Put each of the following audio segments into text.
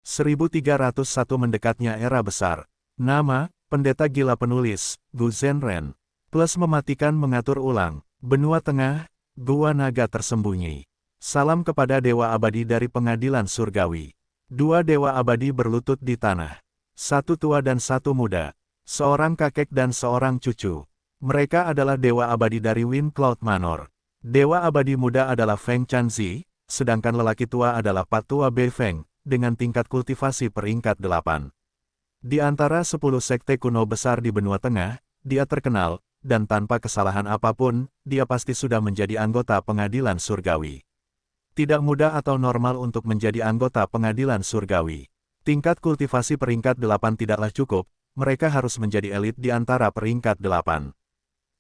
1301 mendekatnya era besar. Nama, pendeta gila penulis, Gu Zhenren. Plus mematikan mengatur ulang. Benua Tengah, Gua Naga Tersembunyi. Salam kepada Dewa Abadi dari Pengadilan Surgawi. Dua Dewa Abadi berlutut di tanah. Satu tua dan satu muda. Seorang kakek dan seorang cucu. Mereka adalah Dewa Abadi dari Wind Cloud Manor. Dewa Abadi muda adalah Feng Chanzi, sedangkan lelaki tua adalah Patua Bei Feng, dengan tingkat kultivasi peringkat 8. Di antara 10 sekte kuno besar di benua tengah, dia terkenal, dan tanpa kesalahan apapun, dia pasti sudah menjadi anggota pengadilan surgawi. Tidak mudah atau normal untuk menjadi anggota pengadilan surgawi. Tingkat kultivasi peringkat 8 tidaklah cukup, mereka harus menjadi elit di antara peringkat 8.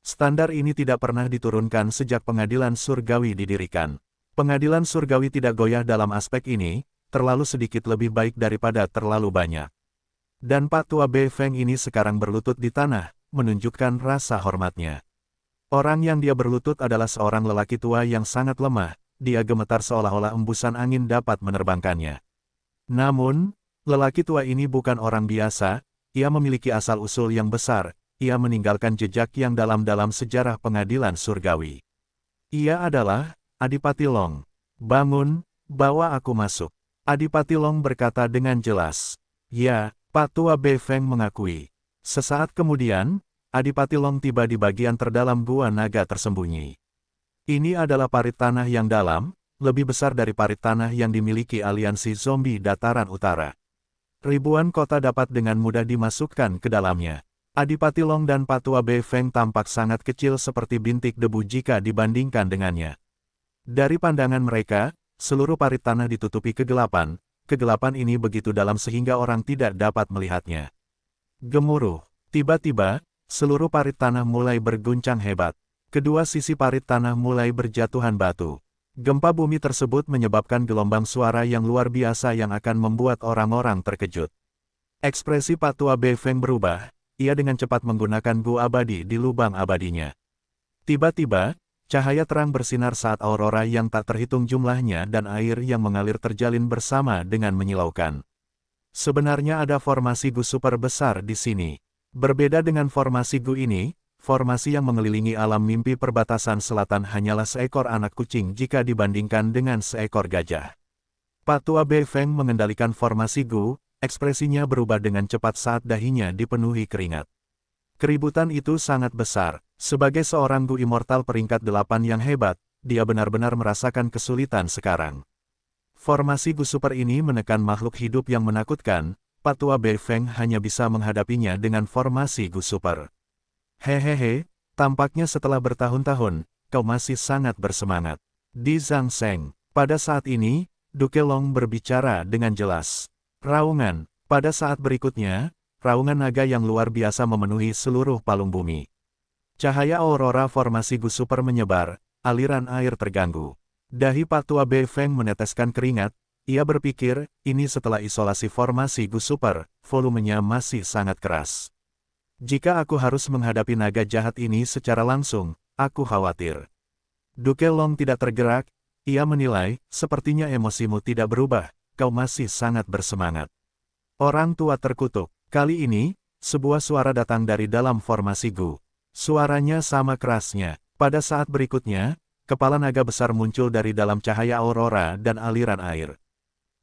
Standar ini tidak pernah diturunkan sejak pengadilan surgawi didirikan. Pengadilan surgawi tidak goyah dalam aspek ini, terlalu sedikit lebih baik daripada terlalu banyak. Dan Pak Tua Bei Feng ini sekarang berlutut di tanah, menunjukkan rasa hormatnya. Orang yang dia berlutut adalah seorang lelaki tua yang sangat lemah, dia gemetar seolah-olah embusan angin dapat menerbangkannya. Namun, lelaki tua ini bukan orang biasa, ia memiliki asal-usul yang besar, ia meninggalkan jejak yang dalam-dalam sejarah pengadilan surgawi. Ia adalah Adipati Long. Bangun, bawa aku masuk. Adipati Long berkata dengan jelas. Ya, Pak Tua Bei Feng mengakui. Sesaat kemudian, Adipati Long tiba di bagian terdalam Gua Naga Tersembunyi. Ini adalah parit tanah yang dalam, lebih besar dari parit tanah yang dimiliki aliansi zombie dataran utara. Ribuan kota dapat dengan mudah dimasukkan ke dalamnya. Adipati Long dan Patua Bei Feng tampak sangat kecil seperti bintik debu jika dibandingkan dengannya. Dari pandangan mereka, seluruh parit tanah ditutupi kegelapan. Kegelapan ini begitu dalam sehingga orang tidak dapat melihatnya. Gemuruh. Tiba-tiba, seluruh parit tanah mulai berguncang hebat. Kedua sisi parit tanah mulai berjatuhan batu. Gempa bumi tersebut menyebabkan gelombang suara yang luar biasa yang akan membuat orang-orang terkejut. Ekspresi Pak Tua Bei Feng berubah, ia dengan cepat menggunakan Gu abadi di lubang abadinya. Tiba-tiba, cahaya terang bersinar saat aurora yang tak terhitung jumlahnya dan air yang mengalir terjalin bersama dengan menyilaukan. Sebenarnya ada formasi Gu super besar di sini. Berbeda dengan formasi Gu ini, formasi yang mengelilingi alam mimpi perbatasan selatan hanyalah seekor anak kucing jika dibandingkan dengan seekor gajah. Pak Tua Bei Feng mengendalikan formasi Gu, ekspresinya berubah dengan cepat saat dahinya dipenuhi keringat. Keributan itu sangat besar. Sebagai seorang Gu immortal peringkat 8 yang hebat, dia benar-benar merasakan kesulitan sekarang. Formasi Gu super ini menekan makhluk hidup yang menakutkan, Pak Tua Bei Feng hanya bisa menghadapinya dengan formasi Gu super. Hehehe, tampaknya setelah bertahun-tahun, kau masih sangat bersemangat. Di Zhang Sheng, pada saat ini, Duke Long berbicara dengan jelas. Raungan, pada saat berikutnya, raungan naga yang luar biasa memenuhi seluruh palung bumi. Cahaya aurora formasi Gu super menyebar, aliran air terganggu. Dahi Pak Tua Bei Feng meneteskan keringat, ia berpikir, ini setelah isolasi formasi Gu super, volumenya masih sangat keras. Jika aku harus menghadapi naga jahat ini secara langsung, aku khawatir. Duke Long tidak tergerak, ia menilai, sepertinya emosimu tidak berubah, kau masih sangat bersemangat. Orang tua terkutuk, kali ini, sebuah suara datang dari dalam formasi Gu. Suaranya sama kerasnya. Pada saat berikutnya, kepala naga besar muncul dari dalam cahaya aurora dan aliran air.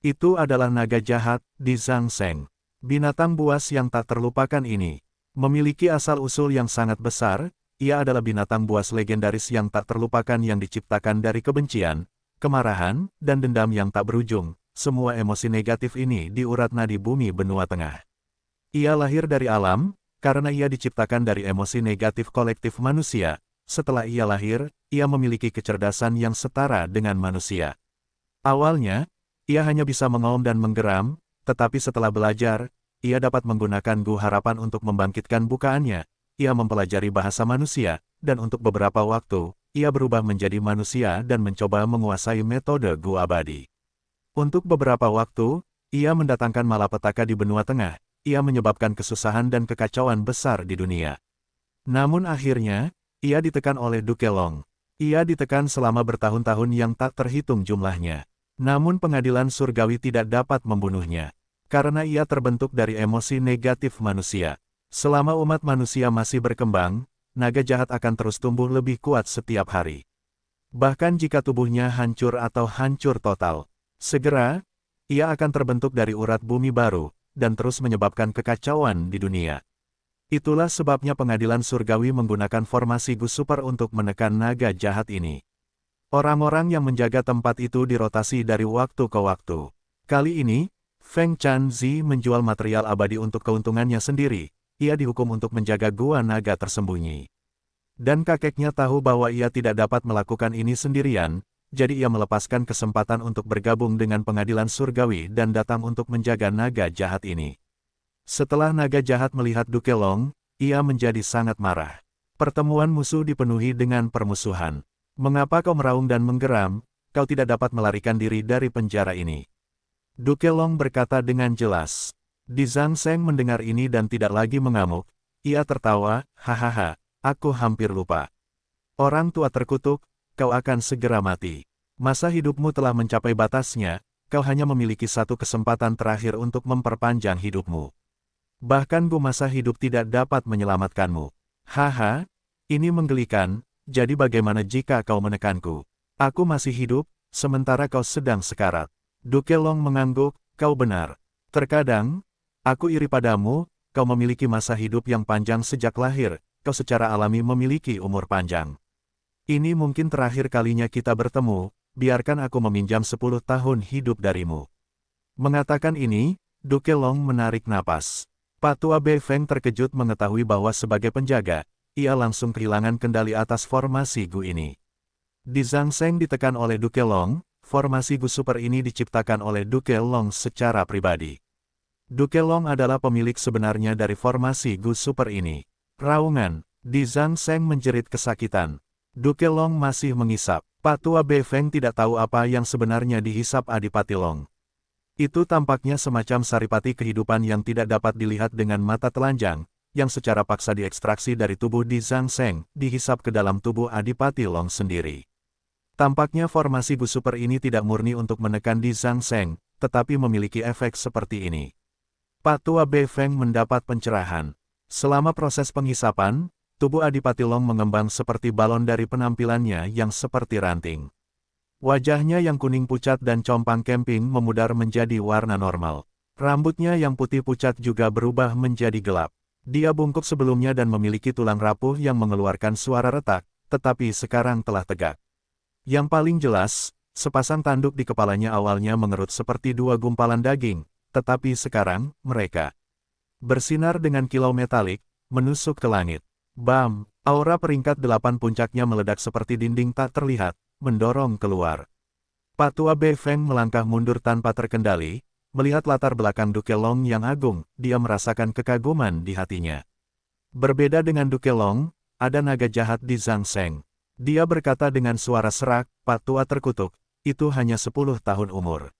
Itu adalah naga jahat, di Zhang Sheng. Binatang buas yang tak terlupakan ini. Memiliki asal-usul yang sangat besar, ia adalah binatang buas legendaris yang tak terlupakan yang diciptakan dari kebencian, kemarahan, dan dendam yang tak berujung. Semua emosi negatif ini diurat nadi bumi benua tengah. Ia lahir dari alam, karena ia diciptakan dari emosi negatif kolektif manusia. Setelah ia lahir, ia memiliki kecerdasan yang setara dengan manusia. Awalnya, ia hanya bisa mengaum dan menggeram, tetapi setelah belajar, ia dapat menggunakan Gu harapan untuk membangkitkan bukaannya. Ia mempelajari bahasa manusia, dan untuk beberapa waktu, ia berubah menjadi manusia dan mencoba menguasai metode Gu abadi. Untuk beberapa waktu, ia mendatangkan malapetaka di benua tengah. Ia menyebabkan kesusahan dan kekacauan besar di dunia. Namun akhirnya, ia ditekan oleh Duke Long. Ia ditekan selama bertahun-tahun yang tak terhitung jumlahnya. Namun pengadilan surgawi tidak dapat membunuhnya. karena ia terbentuk dari emosi negatif manusia. Selama umat manusia masih berkembang, naga jahat akan terus tumbuh lebih kuat setiap hari. Bahkan jika tubuhnya hancur atau hancur total, segera, ia akan terbentuk dari urat bumi baru, dan terus menyebabkan kekacauan di dunia. Itulah sebabnya pengadilan surgawi menggunakan formasi Gu Super untuk menekan naga jahat ini. Orang-orang yang menjaga tempat itu dirotasi dari waktu ke waktu. Kali ini, Feng Chanzi menjual material abadi untuk keuntungannya sendiri. Ia dihukum untuk menjaga gua naga tersembunyi. Dan kakeknya tahu bahwa ia tidak dapat melakukan ini sendirian, jadi ia melepaskan kesempatan untuk bergabung dengan pengadilan surgawi dan datang untuk menjaga naga jahat ini. Setelah naga jahat melihat Dukelong, ia menjadi sangat marah. Pertemuan musuh dipenuhi dengan permusuhan. Mengapa kau meraung dan menggeram? Kau tidak dapat melarikan diri dari penjara ini. Dukelong berkata dengan jelas. Di Zhang Seng mendengar ini dan tidak lagi mengamuk. Ia tertawa, hahaha, aku hampir lupa. Orang tua terkutuk, kau akan segera mati. Masa hidupmu telah mencapai batasnya, kau hanya memiliki satu kesempatan terakhir untuk memperpanjang hidupmu. Bahkan masa hidup tidak dapat menyelamatkanmu. Haha, ini menggelikan, jadi bagaimana jika kau menekanku? Aku masih hidup, sementara kau sedang sekarat. Dukelong mengangguk, kau benar. Terkadang, aku iri padamu, kau memiliki masa hidup yang panjang sejak lahir, kau secara alami memiliki umur panjang. Ini mungkin terakhir kalinya kita bertemu, biarkan aku meminjam 10 tahun hidup darimu. Mengatakan ini, Dukelong menarik napas. Patua Bei Feng terkejut mengetahui bahwa sebagai penjaga, ia langsung kehilangan kendali atas formasi Gu ini. Di Zhang Seng ditekan oleh Dukelong, formasi Gu Super ini diciptakan oleh Dukelong secara pribadi. Dukelong adalah pemilik sebenarnya dari formasi Gu Super ini. Raungan, Di Zhang Seng menjerit kesakitan. Dukelong masih mengisap. Patua Bei Feng tidak tahu apa yang sebenarnya dihisap Adipati Long. Itu tampaknya semacam saripati kehidupan yang tidak dapat dilihat dengan mata telanjang, yang secara paksa diekstraksi dari tubuh Di Zhang Seng, dihisap ke dalam tubuh Adipati Long sendiri. Tampaknya formasi Gu Super ini tidak murni untuk menekan Di Zhang Seng, tetapi memiliki efek seperti ini. Patua Bei Feng mendapat pencerahan. Selama proses penghisapan, tubuh Adipati Long mengembang seperti balon dari penampilannya yang seperti ranting. Wajahnya yang kuning pucat dan compang kemping memudar menjadi warna normal. Rambutnya yang putih pucat juga berubah menjadi gelap. Dia bungkuk sebelumnya dan memiliki tulang rapuh yang mengeluarkan suara retak, tetapi sekarang telah tegak. Yang paling jelas, sepasang tanduk di kepalanya awalnya mengerut seperti dua gumpalan daging, tetapi sekarang, mereka bersinar dengan kilau metalik, menusuk ke langit. Bam! Aura peringkat 8 puncaknya meledak seperti dinding tak terlihat, mendorong keluar. Patua Bei Feng melangkah mundur tanpa terkendali, melihat latar belakang Dukelong yang agung, dia merasakan kekaguman di hatinya. Berbeda dengan Dukelong, ada naga jahat di Zhang Seng. Dia berkata dengan suara serak, Patua terkutuk, itu hanya 10 tahun umur.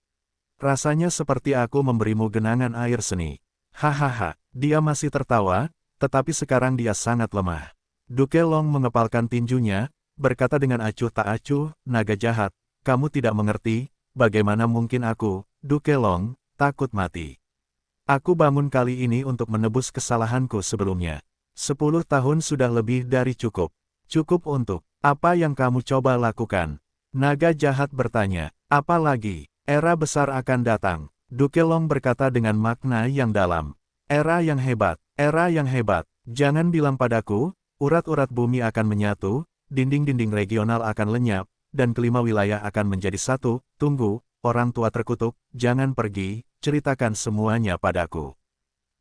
Rasanya seperti aku memberimu genangan air seni. Hahaha, dia masih tertawa, tetapi sekarang dia sangat lemah. Dukelong mengepalkan tinjunya, berkata dengan acuh tak acuh, naga jahat, kamu tidak mengerti, bagaimana mungkin aku, Dukelong, takut mati. Aku bangun kali ini untuk menebus kesalahanku sebelumnya. 10 tahun sudah lebih dari cukup. Cukup untuk, apa yang kamu coba lakukan? Naga jahat bertanya, apa lagi? Era besar akan datang. Dukelong berkata dengan makna yang dalam. Era yang hebat, jangan bilang padaku, urat-urat bumi akan menyatu, dinding-dinding regional akan lenyap, dan kelima wilayah akan menjadi satu. Tunggu, orang tua terkutuk, jangan pergi, ceritakan semuanya padaku.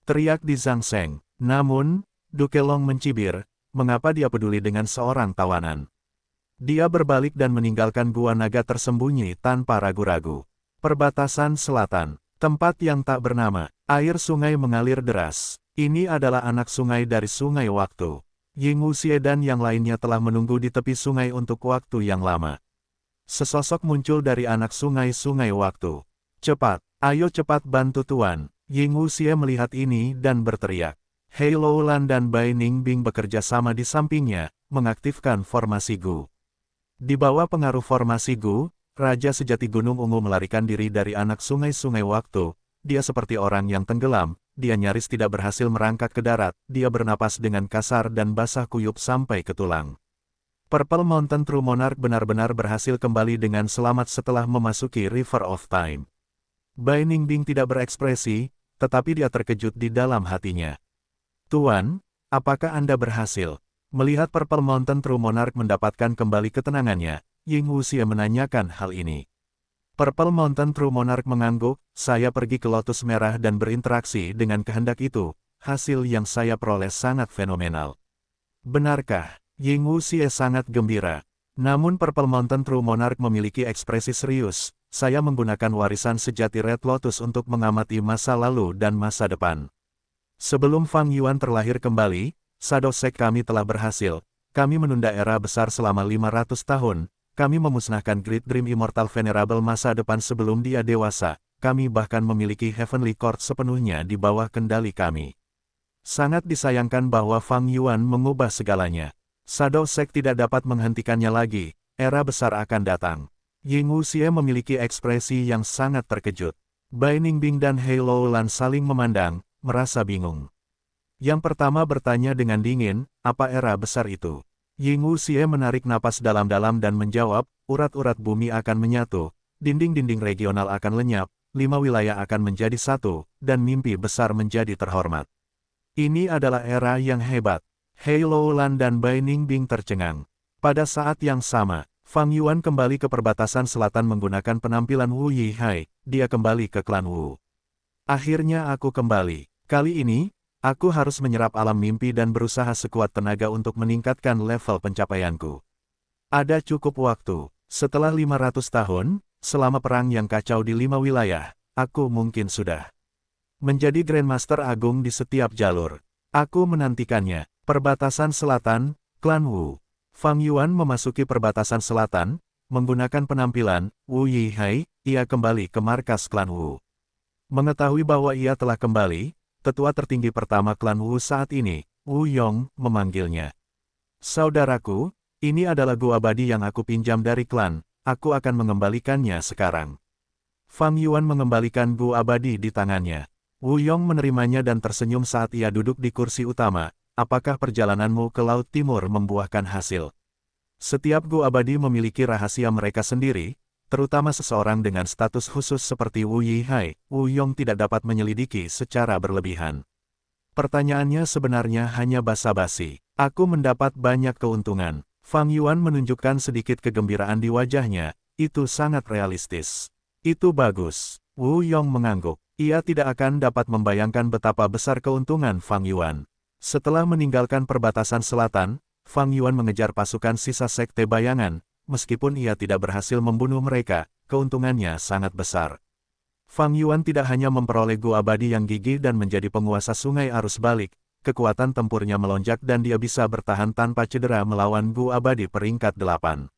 Teriak di Zhang Seng. Namun, Dukelong mencibir, mengapa dia peduli dengan seorang tawanan? Dia berbalik dan meninggalkan gua naga tersembunyi tanpa ragu-ragu. Perbatasan selatan, tempat yang tak bernama, air sungai mengalir deras. Ini adalah anak sungai dari sungai waktu. Ying Wuxie dan yang lainnya telah menunggu di tepi sungai untuk waktu yang lama. Sesosok muncul dari anak sungai-sungai waktu. Cepat, ayo cepat bantu Tuan. Ying Wuxie melihat ini dan berteriak. Hei Loulan dan Bai Ningbing bekerja sama di sampingnya, mengaktifkan formasi Gu. Di bawah pengaruh formasi Gu, Raja Sejati Gunung Ungu melarikan diri dari anak sungai-sungai waktu, dia seperti orang yang tenggelam, dia nyaris tidak berhasil merangkak ke darat, dia bernapas dengan kasar dan basah kuyup sampai ke tulang. Purple Mountain True Monarch benar-benar berhasil kembali dengan selamat setelah memasuki River of Time. Bai Ningbing tidak berekspresi, tetapi dia terkejut di dalam hatinya. Tuan, apakah Anda berhasil? Melihat Purple Mountain True Monarch mendapatkan kembali ketenangannya, Ying Wuxie menanyakan hal ini. Purple Mountain True Monarch mengangguk, saya pergi ke Lotus Merah dan berinteraksi dengan kehendak itu, hasil yang saya peroleh sangat fenomenal. Benarkah? Ying Wuxie sangat gembira. Namun Purple Mountain True Monarch memiliki ekspresi serius, saya menggunakan warisan sejati Red Lotus untuk mengamati masa lalu dan masa depan. Sebelum Fang Yuan terlahir kembali, Shadow Sect kami telah berhasil, kami menunda era besar selama 500 tahun, kami memusnahkan Great Dream Immortal Venerable masa depan sebelum dia dewasa, kami bahkan memiliki Heavenly Court sepenuhnya di bawah kendali kami. Sangat disayangkan bahwa Fang Yuan mengubah segalanya. Shadow Sect tidak dapat menghentikannya lagi, era besar akan datang. Ying Wuxie memiliki ekspresi yang sangat terkejut. Bai Ningbing dan Hei Loulan saling memandang, merasa bingung. Yang pertama bertanya dengan dingin, apa era besar itu? Ying Wuxie menarik napas dalam-dalam dan menjawab, urat-urat bumi akan menyatu, dinding-dinding regional akan lenyap, 5 wilayah akan menjadi satu, dan mimpi besar menjadi terhormat. Ini adalah era yang hebat. Hei Loulan dan Bai Ningbing tercengang. Pada saat yang sama, Fang Yuan kembali ke perbatasan selatan menggunakan penampilan Wu Yihai, dia kembali ke klan Wu. Akhirnya aku kembali. Kali ini, aku harus menyerap alam mimpi dan berusaha sekuat tenaga untuk meningkatkan level pencapaianku. Ada cukup waktu. Setelah 500 tahun, selama perang yang kacau di 5 wilayah, aku mungkin sudah menjadi Grandmaster Agung di setiap jalur. Aku menantikannya. Perbatasan Selatan, Klan Wu. Fang Yuan memasuki perbatasan selatan, menggunakan penampilan Wu Yihai, ia kembali ke markas Klan Wu. Mengetahui bahwa ia telah kembali, tetua tertinggi pertama Klan Wu saat ini, Wu Yong, memanggilnya. Saudaraku, ini adalah gua abadi yang aku pinjam dari klan, aku akan mengembalikannya sekarang. Fang Yuan mengembalikan gua abadi di tangannya. Wu Yong menerimanya dan tersenyum saat ia duduk di kursi utama. Apakah perjalananmu ke Laut Timur membuahkan hasil? Setiap gua abadi memiliki rahasia mereka sendiri, terutama seseorang dengan status khusus seperti Wu Yihai, Wu Yong tidak dapat menyelidiki secara berlebihan. Pertanyaannya sebenarnya hanya basa-basi. Aku mendapat banyak keuntungan. Fang Yuan menunjukkan sedikit kegembiraan di wajahnya, itu sangat realistis. Itu bagus. Wu Yong mengangguk. Ia tidak akan dapat membayangkan betapa besar keuntungan Fang Yuan. Setelah meninggalkan perbatasan selatan, Fang Yuan mengejar pasukan sisa sekte bayangan, meskipun ia tidak berhasil membunuh mereka, keuntungannya sangat besar. Fang Yuan tidak hanya memperoleh gua abadi yang gigih dan menjadi penguasa sungai arus balik, kekuatan tempurnya melonjak dan dia bisa bertahan tanpa cedera melawan gua abadi peringkat 8.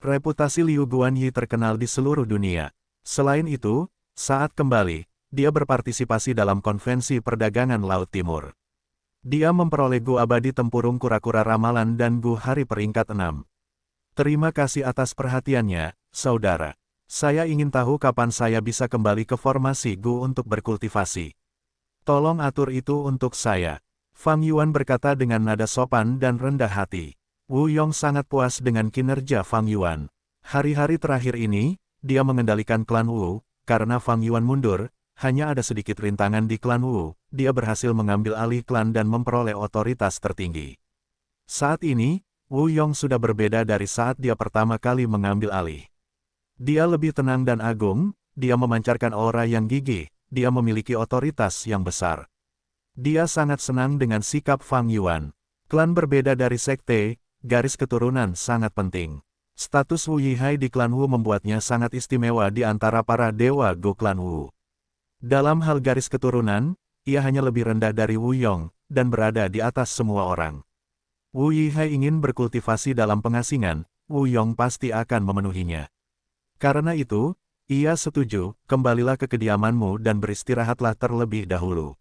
Reputasi Liu Guanyi terkenal di seluruh dunia. Selain itu, saat kembali, dia berpartisipasi dalam konvensi perdagangan Laut Timur. Dia memperoleh Gu Abadi Tempurung Kura-Kura Ramalan dan Gu Hari peringkat 6. Terima kasih atas perhatiannya, saudara. Saya ingin tahu kapan saya bisa kembali ke formasi Gu untuk berkultivasi. Tolong atur itu untuk saya. Fang Yuan berkata dengan nada sopan dan rendah hati. Wu Yong sangat puas dengan kinerja Fang Yuan. Hari-hari terakhir ini, dia mengendalikan klan Wu, karena Fang Yuan mundur, hanya ada sedikit rintangan di klan Wu, dia berhasil mengambil alih klan dan memperoleh otoritas tertinggi. Saat ini, Wu Yong sudah berbeda dari saat dia pertama kali mengambil alih. Dia lebih tenang dan agung, dia memancarkan aura yang gigih, dia memiliki otoritas yang besar. Dia sangat senang dengan sikap Fang Yuan. Klan berbeda dari sekte, garis keturunan sangat penting. Status Wu Yihai di klan Wu membuatnya sangat istimewa di antara para dewa Go klan Wu. Dalam hal garis keturunan, ia hanya lebih rendah dari Wu Yong, dan berada di atas semua orang. Wu Yihai ingin berkultivasi dalam pengasingan, Wu Yong pasti akan memenuhinya. Karena itu, ia setuju, kembalilah ke kediamanmu dan beristirahatlah terlebih dahulu.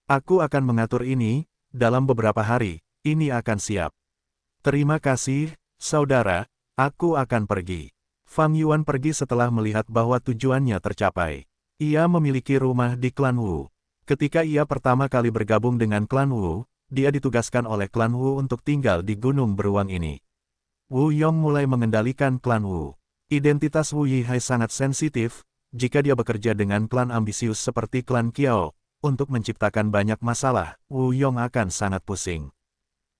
Aku akan mengatur ini, dalam beberapa hari, ini akan siap. Terima kasih, saudara, aku akan pergi. Fang Yuan pergi setelah melihat bahwa tujuannya tercapai. Ia memiliki rumah di klan Wu. Ketika ia pertama kali bergabung dengan klan Wu, dia ditugaskan oleh klan Wu untuk tinggal di gunung beruang ini. Wu Yong mulai mengendalikan klan Wu. Identitas Wu Yihai sangat sensitif, jika dia bekerja dengan klan ambisius seperti klan Qiao, untuk menciptakan banyak masalah, Wu Yong akan sangat pusing.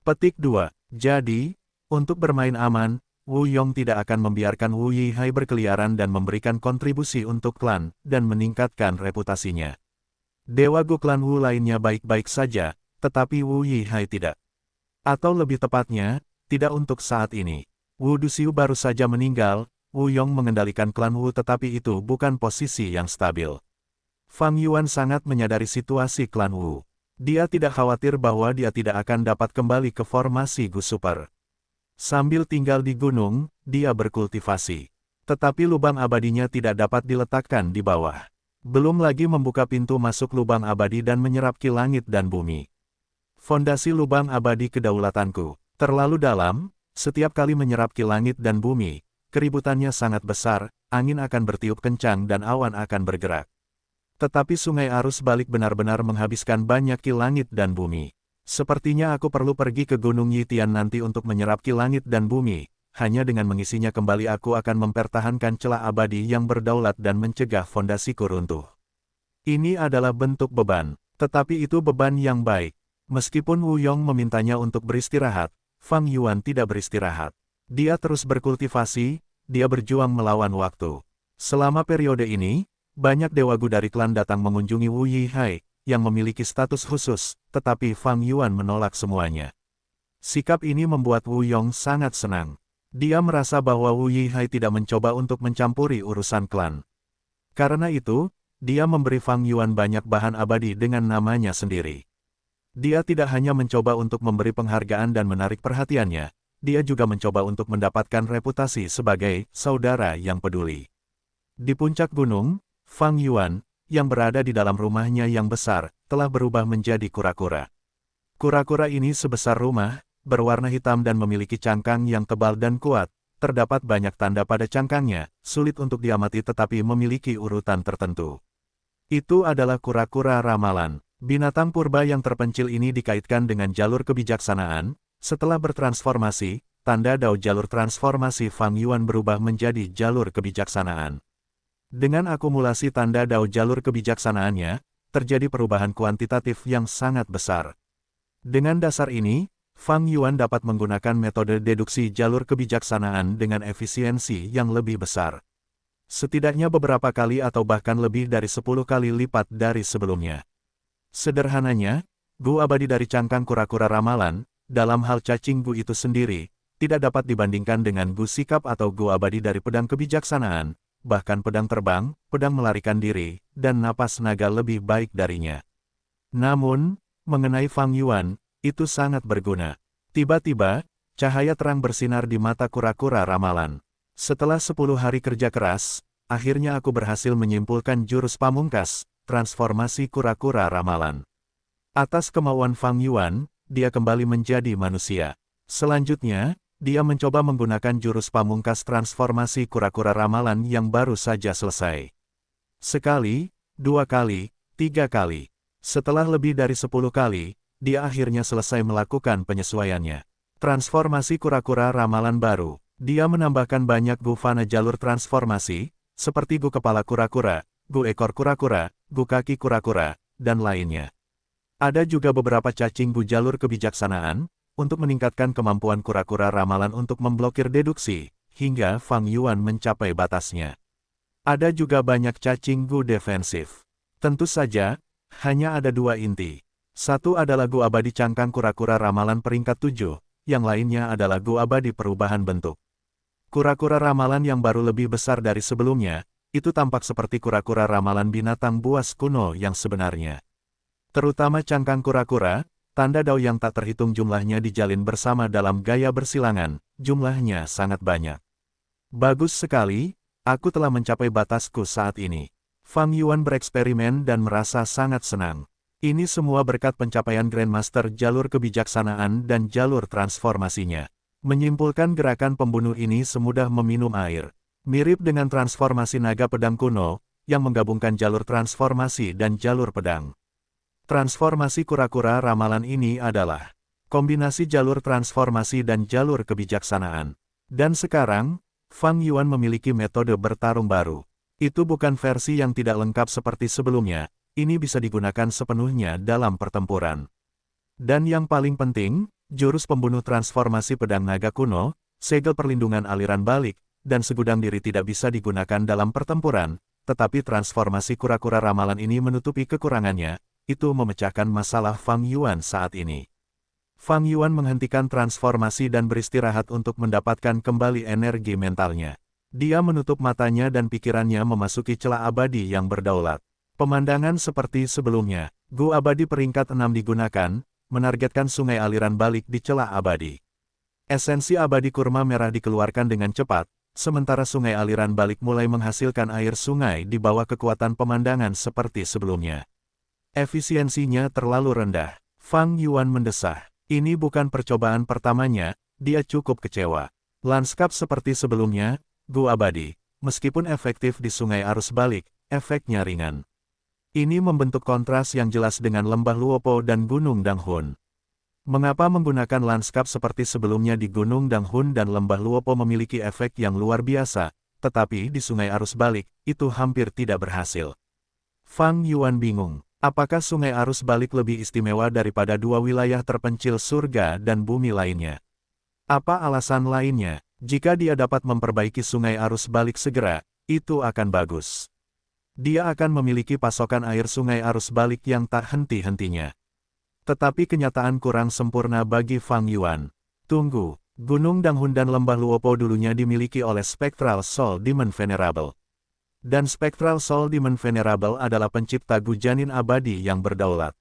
Petik 2. Jadi, untuk bermain aman, Wu Yong tidak akan membiarkan Wu Yihai berkeliaran dan memberikan kontribusi untuk klan, dan meningkatkan reputasinya. Dewa Gu klan Wu lainnya baik-baik saja, tetapi Wu Yihai tidak. Atau lebih tepatnya, tidak untuk saat ini. Wu Duxiu baru saja meninggal, Wu Yong mengendalikan klan Wu tetapi itu bukan posisi yang stabil. Fang Yuan sangat menyadari situasi klan Wu. Dia tidak khawatir bahwa dia tidak akan dapat kembali ke formasi Gu Super. Sambil tinggal di gunung, dia berkultivasi. Tetapi lubang abadinya tidak dapat diletakkan di bawah. Belum lagi membuka pintu masuk lubang abadi dan menyerap ki langit dan bumi. Fondasi lubang abadi kedaulatanku terlalu dalam, setiap kali menyerap ki langit dan bumi, keributannya sangat besar, angin akan bertiup kencang dan awan akan bergerak. Tetapi sungai arus balik benar-benar menghabiskan banyak ki langit dan bumi. Sepertinya aku perlu pergi ke Gunung Yitian nanti untuk menyerap ki langit dan bumi. Hanya dengan mengisinya kembali aku akan mempertahankan celah abadi yang berdaulat dan mencegah fondasiku runtuh. Ini adalah bentuk beban, tetapi itu beban yang baik. Meskipun Wu Yong memintanya untuk beristirahat, Fang Yuan tidak beristirahat. Dia terus berkultivasi, dia berjuang melawan waktu. Selama periode ini, banyak dewa Gu dari klan datang mengunjungi Wu Yihai, yang memiliki status khusus, tetapi Fang Yuan menolak semuanya. Sikap ini membuat Wu Yong sangat senang. Dia merasa bahwa Wu Yihai tidak mencoba untuk mencampuri urusan klan. Karena itu, dia memberi Fang Yuan banyak bahan abadi dengan namanya sendiri. Dia tidak hanya mencoba untuk memberi penghargaan dan menarik perhatiannya, dia juga mencoba untuk mendapatkan reputasi sebagai saudara yang peduli. Di puncak gunung, Fang Yuan, yang berada di dalam rumahnya yang besar, telah berubah menjadi kura-kura. Kura-kura ini sebesar rumah, berwarna hitam dan memiliki cangkang yang tebal dan kuat, terdapat banyak tanda pada cangkangnya, sulit untuk diamati tetapi memiliki urutan tertentu. Itu adalah kura-kura ramalan. Binatang purba yang terpencil ini dikaitkan dengan jalur kebijaksanaan. Setelah bertransformasi, tanda dao jalur transformasi Fang Yuan berubah menjadi jalur kebijaksanaan. Dengan akumulasi tanda dao jalur kebijaksanaannya, terjadi perubahan kuantitatif yang sangat besar. Dengan dasar ini, Fang Yuan dapat menggunakan metode deduksi jalur kebijaksanaan dengan efisiensi yang lebih besar. Setidaknya beberapa kali atau bahkan lebih dari 10 kali lipat dari sebelumnya. Sederhananya, Gu abadi dari cangkang kura-kura ramalan, dalam hal cacing Gu itu sendiri, tidak dapat dibandingkan dengan Gu sikap atau Gu abadi dari pedang kebijaksanaan, bahkan pedang terbang, pedang melarikan diri, dan napas naga lebih baik darinya. Namun, mengenai Fang Yuan, itu sangat berguna. Tiba-tiba, cahaya terang bersinar di mata kura-kura ramalan. Setelah 10 hari kerja keras, akhirnya aku berhasil menyimpulkan jurus pamungkas, transformasi kura-kura ramalan. Atas kemauan Fang Yuan, dia kembali menjadi manusia. Selanjutnya, dia mencoba menggunakan jurus pamungkas transformasi kura-kura ramalan yang baru saja selesai. Sekali, 2 kali, 3 kali. Setelah lebih dari 10 kali, dia akhirnya selesai melakukan penyesuaiannya. Transformasi kura-kura ramalan baru. Dia menambahkan banyak Gu fana jalur transformasi, seperti Gu kepala kura-kura, Gu ekor kura-kura, Gu kaki kura-kura, dan lainnya. Ada juga beberapa cacing Gu jalur kebijaksanaan, untuk meningkatkan kemampuan kura-kura ramalan untuk memblokir deduksi, hingga Fang Yuan mencapai batasnya. Ada juga banyak cacing Gu defensif. Tentu saja, hanya ada 2 inti. Satu adalah Gu abadi cangkang kura-kura ramalan peringkat 7, yang lainnya adalah Gu abadi perubahan bentuk. Kura-kura ramalan yang baru lebih besar dari sebelumnya, itu tampak seperti kura-kura ramalan binatang buas kuno yang sebenarnya. Terutama cangkang kura-kura, tanda dao yang tak terhitung jumlahnya dijalin bersama dalam gaya bersilangan, jumlahnya sangat banyak. Bagus sekali, aku telah mencapai batasku saat ini. Fang Yuan bereksperimen dan merasa sangat senang. Ini semua berkat pencapaian Grandmaster jalur kebijaksanaan dan jalur transformasinya. Menyimpulkan gerakan pembunuh ini semudah meminum air. Mirip dengan transformasi naga pedang kuno, yang menggabungkan jalur transformasi dan jalur pedang. Transformasi kura-kura ramalan ini adalah kombinasi jalur transformasi dan jalur kebijaksanaan. Dan sekarang, Fang Yuan memiliki metode bertarung baru. Itu bukan versi yang tidak lengkap seperti sebelumnya, ini bisa digunakan sepenuhnya dalam pertempuran. Dan yang paling penting, jurus pembunuh transformasi pedang naga kuno, segel perlindungan aliran balik, dan segudang diri tidak bisa digunakan dalam pertempuran, tetapi transformasi kura-kura ramalan ini menutupi kekurangannya, itu memecahkan masalah Fang Yuan saat ini. Fang Yuan menghentikan transformasi dan beristirahat untuk mendapatkan kembali energi mentalnya. Dia menutup matanya dan pikirannya memasuki celah abadi yang berdaulat. Pemandangan seperti sebelumnya, Gu Abadi peringkat 6 digunakan, menargetkan sungai aliran balik di celah abadi. Esensi abadi kurma merah dikeluarkan dengan cepat, sementara sungai aliran balik mulai menghasilkan air sungai di bawah kekuatan pemandangan seperti sebelumnya. Efisiensinya terlalu rendah. Fang Yuan mendesah. Ini bukan percobaan pertamanya, dia cukup kecewa. Lanskap seperti sebelumnya, Gu Abadi, meskipun efektif di sungai arus balik, efeknya ringan. Ini membentuk kontras yang jelas dengan lembah Luopo dan Gunung Danghun. Mengapa menggunakan lanskap seperti sebelumnya di Gunung Danghun dan lembah Luopo memiliki efek yang luar biasa, tetapi di sungai arus balik, itu hampir tidak berhasil. Fang Yuan bingung, apakah sungai arus balik lebih istimewa daripada dua wilayah terpencil surga dan bumi lainnya? Apa alasan lainnya? Jika dia dapat memperbaiki sungai arus balik segera, itu akan bagus. Dia akan memiliki pasokan air sungai arus balik yang tak henti-hentinya. Tetapi kenyataan kurang sempurna bagi Fang Yuan. Tunggu, Gunung Danghun dan Lembah Luopo dulunya dimiliki oleh Spectral Soul Demon Venerable. Dan Spectral Soul Demon Venerable adalah pencipta Gujanin abadi yang berdaulat.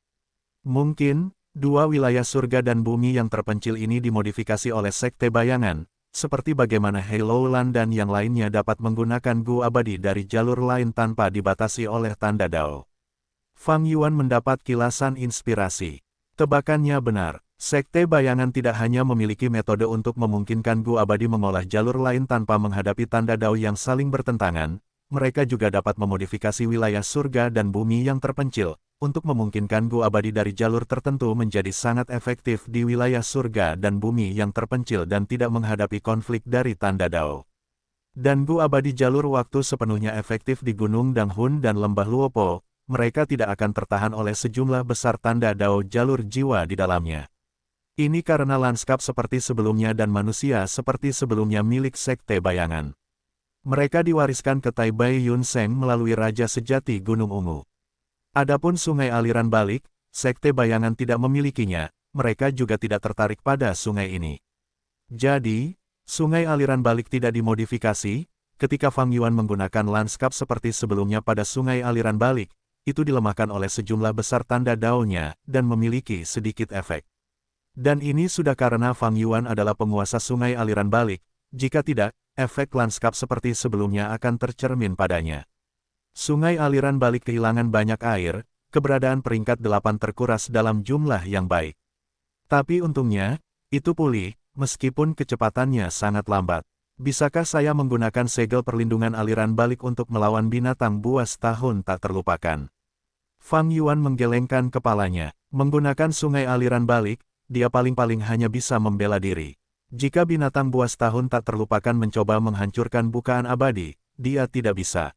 Mungkin, dua wilayah surga dan bumi yang terpencil ini dimodifikasi oleh Sekte Bayangan, seperti bagaimana Heiloulan dan yang lainnya dapat menggunakan Gu abadi dari jalur lain tanpa dibatasi oleh tanda Dao. Fang Yuan mendapat kilasan inspirasi. Tebakannya benar, Sekte Bayangan tidak hanya memiliki metode untuk memungkinkan Gu abadi mengolah jalur lain tanpa menghadapi tanda Dao yang saling bertentangan, mereka juga dapat memodifikasi wilayah surga dan bumi yang terpencil, untuk memungkinkan Gu abadi dari jalur tertentu menjadi sangat efektif di wilayah surga dan bumi yang terpencil dan tidak menghadapi konflik dari tanda Dao. Dan Gu abadi jalur waktu sepenuhnya efektif di Gunung Danghun dan Lembah Luopo, mereka tidak akan tertahan oleh sejumlah besar tanda Dao jalur jiwa di dalamnya. Ini karena lanskap seperti sebelumnya dan manusia seperti sebelumnya milik Sekte Bayangan. Mereka diwariskan ke Tai Bai Yun Seng melalui Raja Sejati Gunung Ungu. Adapun sungai aliran balik, Sekte Bayangan tidak memilikinya, mereka juga tidak tertarik pada sungai ini. Jadi, sungai aliran balik tidak dimodifikasi, ketika Fang Yuan menggunakan lanskap seperti sebelumnya pada sungai aliran balik, itu dilemahkan oleh sejumlah besar tanda Dao-nya, dan memiliki sedikit efek. Dan ini sudah karena Fang Yuan adalah penguasa sungai aliran balik, jika tidak, efek lanskap seperti sebelumnya akan tercermin padanya. Sungai aliran balik kehilangan banyak air, keberadaan peringkat 8 terkuras dalam jumlah yang baik. Tapi untungnya, itu pulih, meskipun kecepatannya sangat lambat. Bisakah saya menggunakan segel perlindungan aliran balik untuk melawan binatang buas tahun tak terlupakan? Fang Yuan menggelengkan kepalanya. Menggunakan sungai aliran balik, dia paling-paling hanya bisa membela diri. Jika binatang buas tahun tak terlupakan mencoba menghancurkan bukaan abadi, dia tidak bisa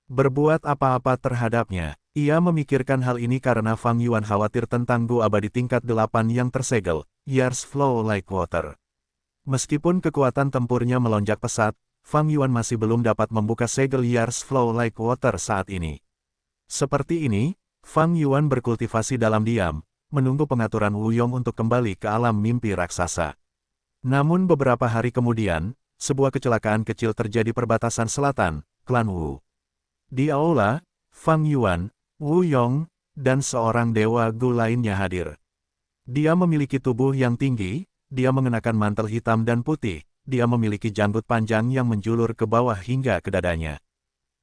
berbuat apa-apa terhadapnya. Ia memikirkan hal ini karena Fang Yuan khawatir tentang Gu abadi tingkat 8 yang tersegel, Years Flow Like Water. Meskipun kekuatan tempurnya melonjak pesat, Fang Yuan masih belum dapat membuka segel Years Flow Like Water saat ini. Seperti ini, Fang Yuan berkultivasi dalam diam, menunggu pengaturan Wu Yong untuk kembali ke alam mimpi raksasa. Namun beberapa hari kemudian, sebuah kecelakaan kecil terjadi perbatasan selatan, klan Wu. Di aula, Fang Yuan, Wu Yong, dan seorang dewa Gu lainnya hadir. Dia memiliki tubuh yang tinggi, dia mengenakan mantel hitam dan putih, dia memiliki janggut panjang yang menjulur ke bawah hingga ke dadanya.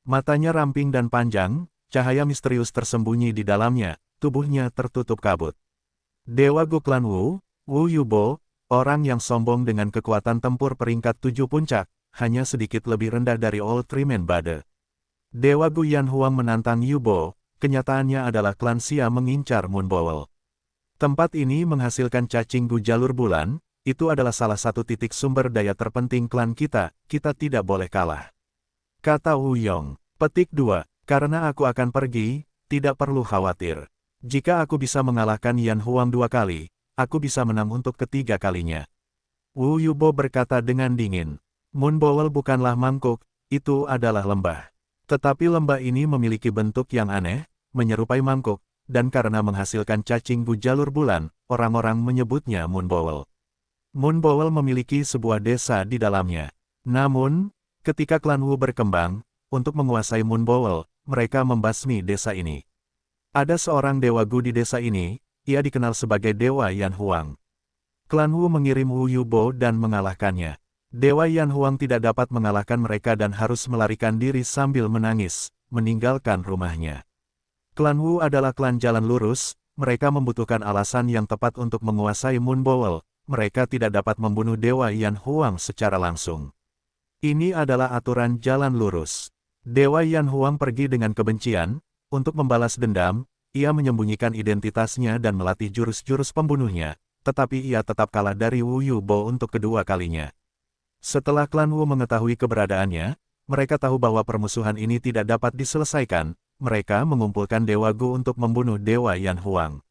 Matanya ramping dan panjang, cahaya misterius tersembunyi di dalamnya, tubuhnya tertutup kabut. Dewa Gu klan Wu, Wu Yubo, orang yang sombong dengan kekuatan tempur peringkat 7 puncak, hanya sedikit lebih rendah dari Old Trimen Bade. Dewa Gu Yanhuang menantang Yubo, kenyataannya adalah klan Xia mengincar Moon Bowl. Tempat ini menghasilkan cacing Gu jalur bulan, itu adalah salah satu titik sumber daya terpenting klan kita tidak boleh kalah. Kata Wu Yong. Petik 2. Karena aku akan pergi, tidak perlu khawatir. Jika aku bisa mengalahkan Yan Huang 2 kali, aku bisa menang untuk ketiga kalinya. Wu Yubo berkata dengan dingin. Moon Bowl bukanlah mangkuk, itu adalah lembah. Tetapi lembah ini memiliki bentuk yang aneh, menyerupai mangkuk, dan karena menghasilkan cacing Gu jalur bulan, orang-orang menyebutnya Moon Bowl. Moon Bowl memiliki sebuah desa di dalamnya. Namun, ketika klan Wu berkembang, untuk menguasai Moon Bowl, mereka membasmi desa ini. Ada seorang dewa Gu di desa ini, ia dikenal sebagai Dewa Yan Huang. Klan Wu mengirim Wu Yubo dan mengalahkannya. Dewa Yan Huang tidak dapat mengalahkan mereka dan harus melarikan diri sambil menangis, meninggalkan rumahnya. Klan Wu adalah klan jalan lurus, mereka membutuhkan alasan yang tepat untuk menguasai Moon Bowl, mereka tidak dapat membunuh Dewa Yan Huang secara langsung. Ini adalah aturan jalan lurus. Dewa Yan Huang pergi dengan kebencian, untuk membalas dendam, ia menyembunyikan identitasnya dan melatih jurus-jurus pembunuhnya, tetapi ia tetap kalah dari Wu Yubo untuk kedua kalinya. Setelah klan Wu mengetahui keberadaannya, mereka tahu bahwa permusuhan ini tidak dapat diselesaikan, mereka mengumpulkan Dewa Gu untuk membunuh Dewa Yan Huang.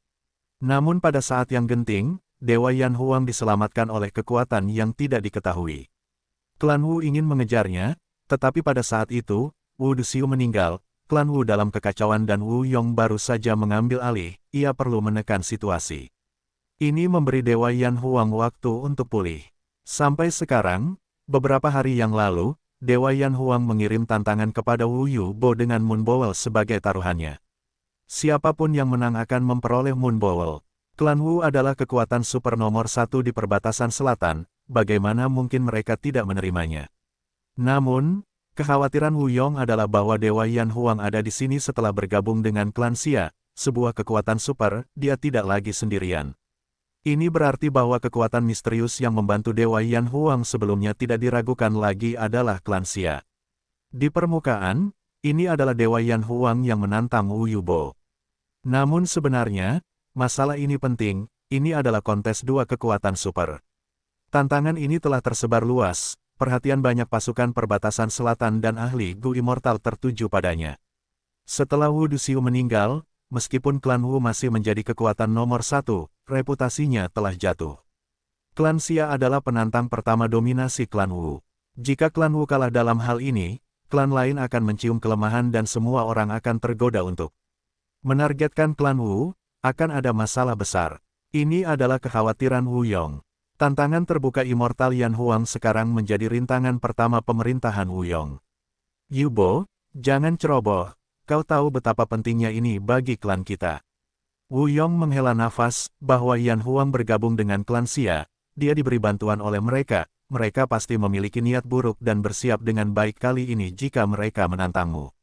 Namun pada saat yang genting, Dewa Yan Huang diselamatkan oleh kekuatan yang tidak diketahui. Klan Wu ingin mengejarnya, tetapi pada saat itu, Wu Duxiu meninggal, klan Wu dalam kekacauan dan Wu Yong baru saja mengambil alih, ia perlu menekan situasi. Ini memberi Dewa Yan Huang waktu untuk pulih. Sampai sekarang, beberapa hari yang lalu, Dewa Yan Huang mengirim tantangan kepada Wu Yubo dengan Moon Bowl sebagai taruhannya. Siapapun yang menang akan memperoleh Moon Bowl. Klan Wu adalah kekuatan super nomor 1 di perbatasan selatan, bagaimana mungkin mereka tidak menerimanya. Namun, kekhawatiran Wu Yong adalah bahwa Dewa Yan Huang ada di sini setelah bergabung dengan klan Xia, sebuah kekuatan super, dia tidak lagi sendirian. Ini berarti bahwa kekuatan misterius yang membantu Dewa Yan Huang sebelumnya tidak diragukan lagi adalah klan Xia. Di permukaan, ini adalah Dewa Yan Huang yang menantang Wu Yubo. Namun sebenarnya, masalah ini penting, ini adalah kontes dua kekuatan super. Tantangan ini telah tersebar luas, perhatian banyak pasukan perbatasan selatan dan ahli Gu Immortal tertuju padanya. Setelah Wu Duxiu meninggal, meskipun klan Wu masih menjadi kekuatan nomor 1, reputasinya telah jatuh. Klan Xia adalah penantang pertama dominasi klan Wu. Jika klan Wu kalah dalam hal ini, klan lain akan mencium kelemahan dan semua orang akan tergoda untuk menargetkan klan Wu, akan ada masalah besar. Ini adalah kekhawatiran Wu Yong. Tantangan terbuka Immortal Yan Huang sekarang menjadi rintangan pertama pemerintahan Wu Yong. Yubo, jangan ceroboh, kau tahu betapa pentingnya ini bagi klan kita. Wu Yong menghela nafas, bahwa Yan Huang bergabung dengan klan Xia, dia diberi bantuan oleh mereka, mereka pasti memiliki niat buruk dan bersiap dengan baik kali ini jika mereka menantangmu.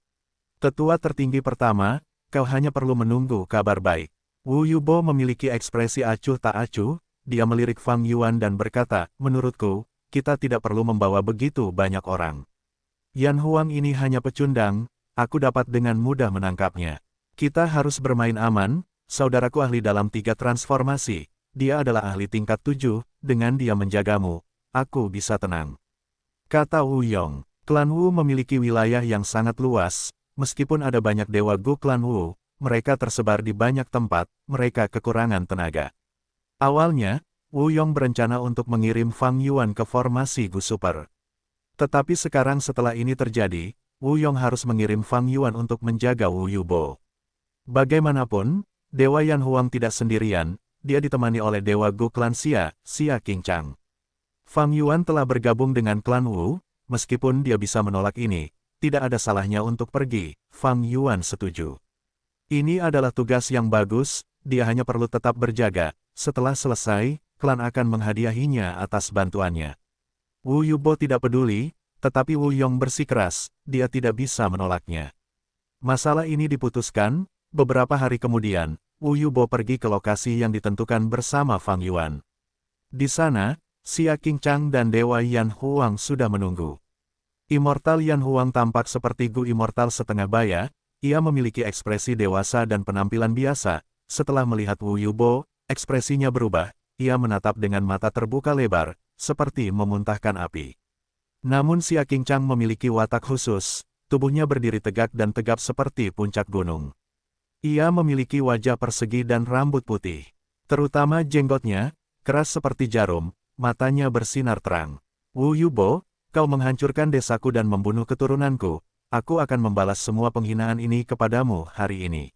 Tetua tertinggi pertama, kau hanya perlu menunggu kabar baik. Wu Yubo memiliki ekspresi acuh tak acuh, dia melirik Fang Yuan dan berkata, menurutku, kita tidak perlu membawa begitu banyak orang. Yan Huang ini hanya pecundang, aku dapat dengan mudah menangkapnya. Kita harus bermain aman, saudaraku ahli dalam 3 transformasi, dia adalah ahli tingkat 7, dengan dia menjagamu, aku bisa tenang. Kata Wu Yong, klan Wu memiliki wilayah yang sangat luas, meskipun ada banyak dewa Gu klan Wu, mereka tersebar di banyak tempat, mereka kekurangan tenaga. Awalnya, Wu Yong berencana untuk mengirim Fang Yuan ke formasi Gu Super. Tetapi sekarang setelah ini terjadi, Wu Yong harus mengirim Fang Yuan untuk menjaga Wu Yubo. Bagaimanapun, Dewa Yan Huang tidak sendirian, dia ditemani oleh Dewa Gu klan Xia, Xia Qingchang. Fang Yuan telah bergabung dengan klan Wu, meskipun dia bisa menolak ini, tidak ada salahnya untuk pergi, Fang Yuan setuju. Ini adalah tugas yang bagus, dia hanya perlu tetap berjaga. Setelah selesai, klan akan menghadiahinya atas bantuannya. Wu Yubo tidak peduli, tetapi Wu Yong bersikeras, dia tidak bisa menolaknya. Masalah ini diputuskan, beberapa hari kemudian, Wu Yubo pergi ke lokasi yang ditentukan bersama Fang Yuan. Di sana, Xia Qingchang dan Dewa Yan Huang sudah menunggu. Immortal Yan Huang tampak seperti Gu Immortal setengah baya, ia memiliki ekspresi dewasa dan penampilan biasa. Setelah melihat Wu Yubo, ekspresinya berubah, ia menatap dengan mata terbuka lebar, seperti memuntahkan api. Namun Xia Qingchang memiliki watak khusus, tubuhnya berdiri tegak dan tegap seperti puncak gunung. Ia memiliki wajah persegi dan rambut putih. Terutama jenggotnya, keras seperti jarum, matanya bersinar terang. Wu Yubo, kau menghancurkan desaku dan membunuh keturunanku, aku akan membalas semua penghinaan ini kepadamu hari ini.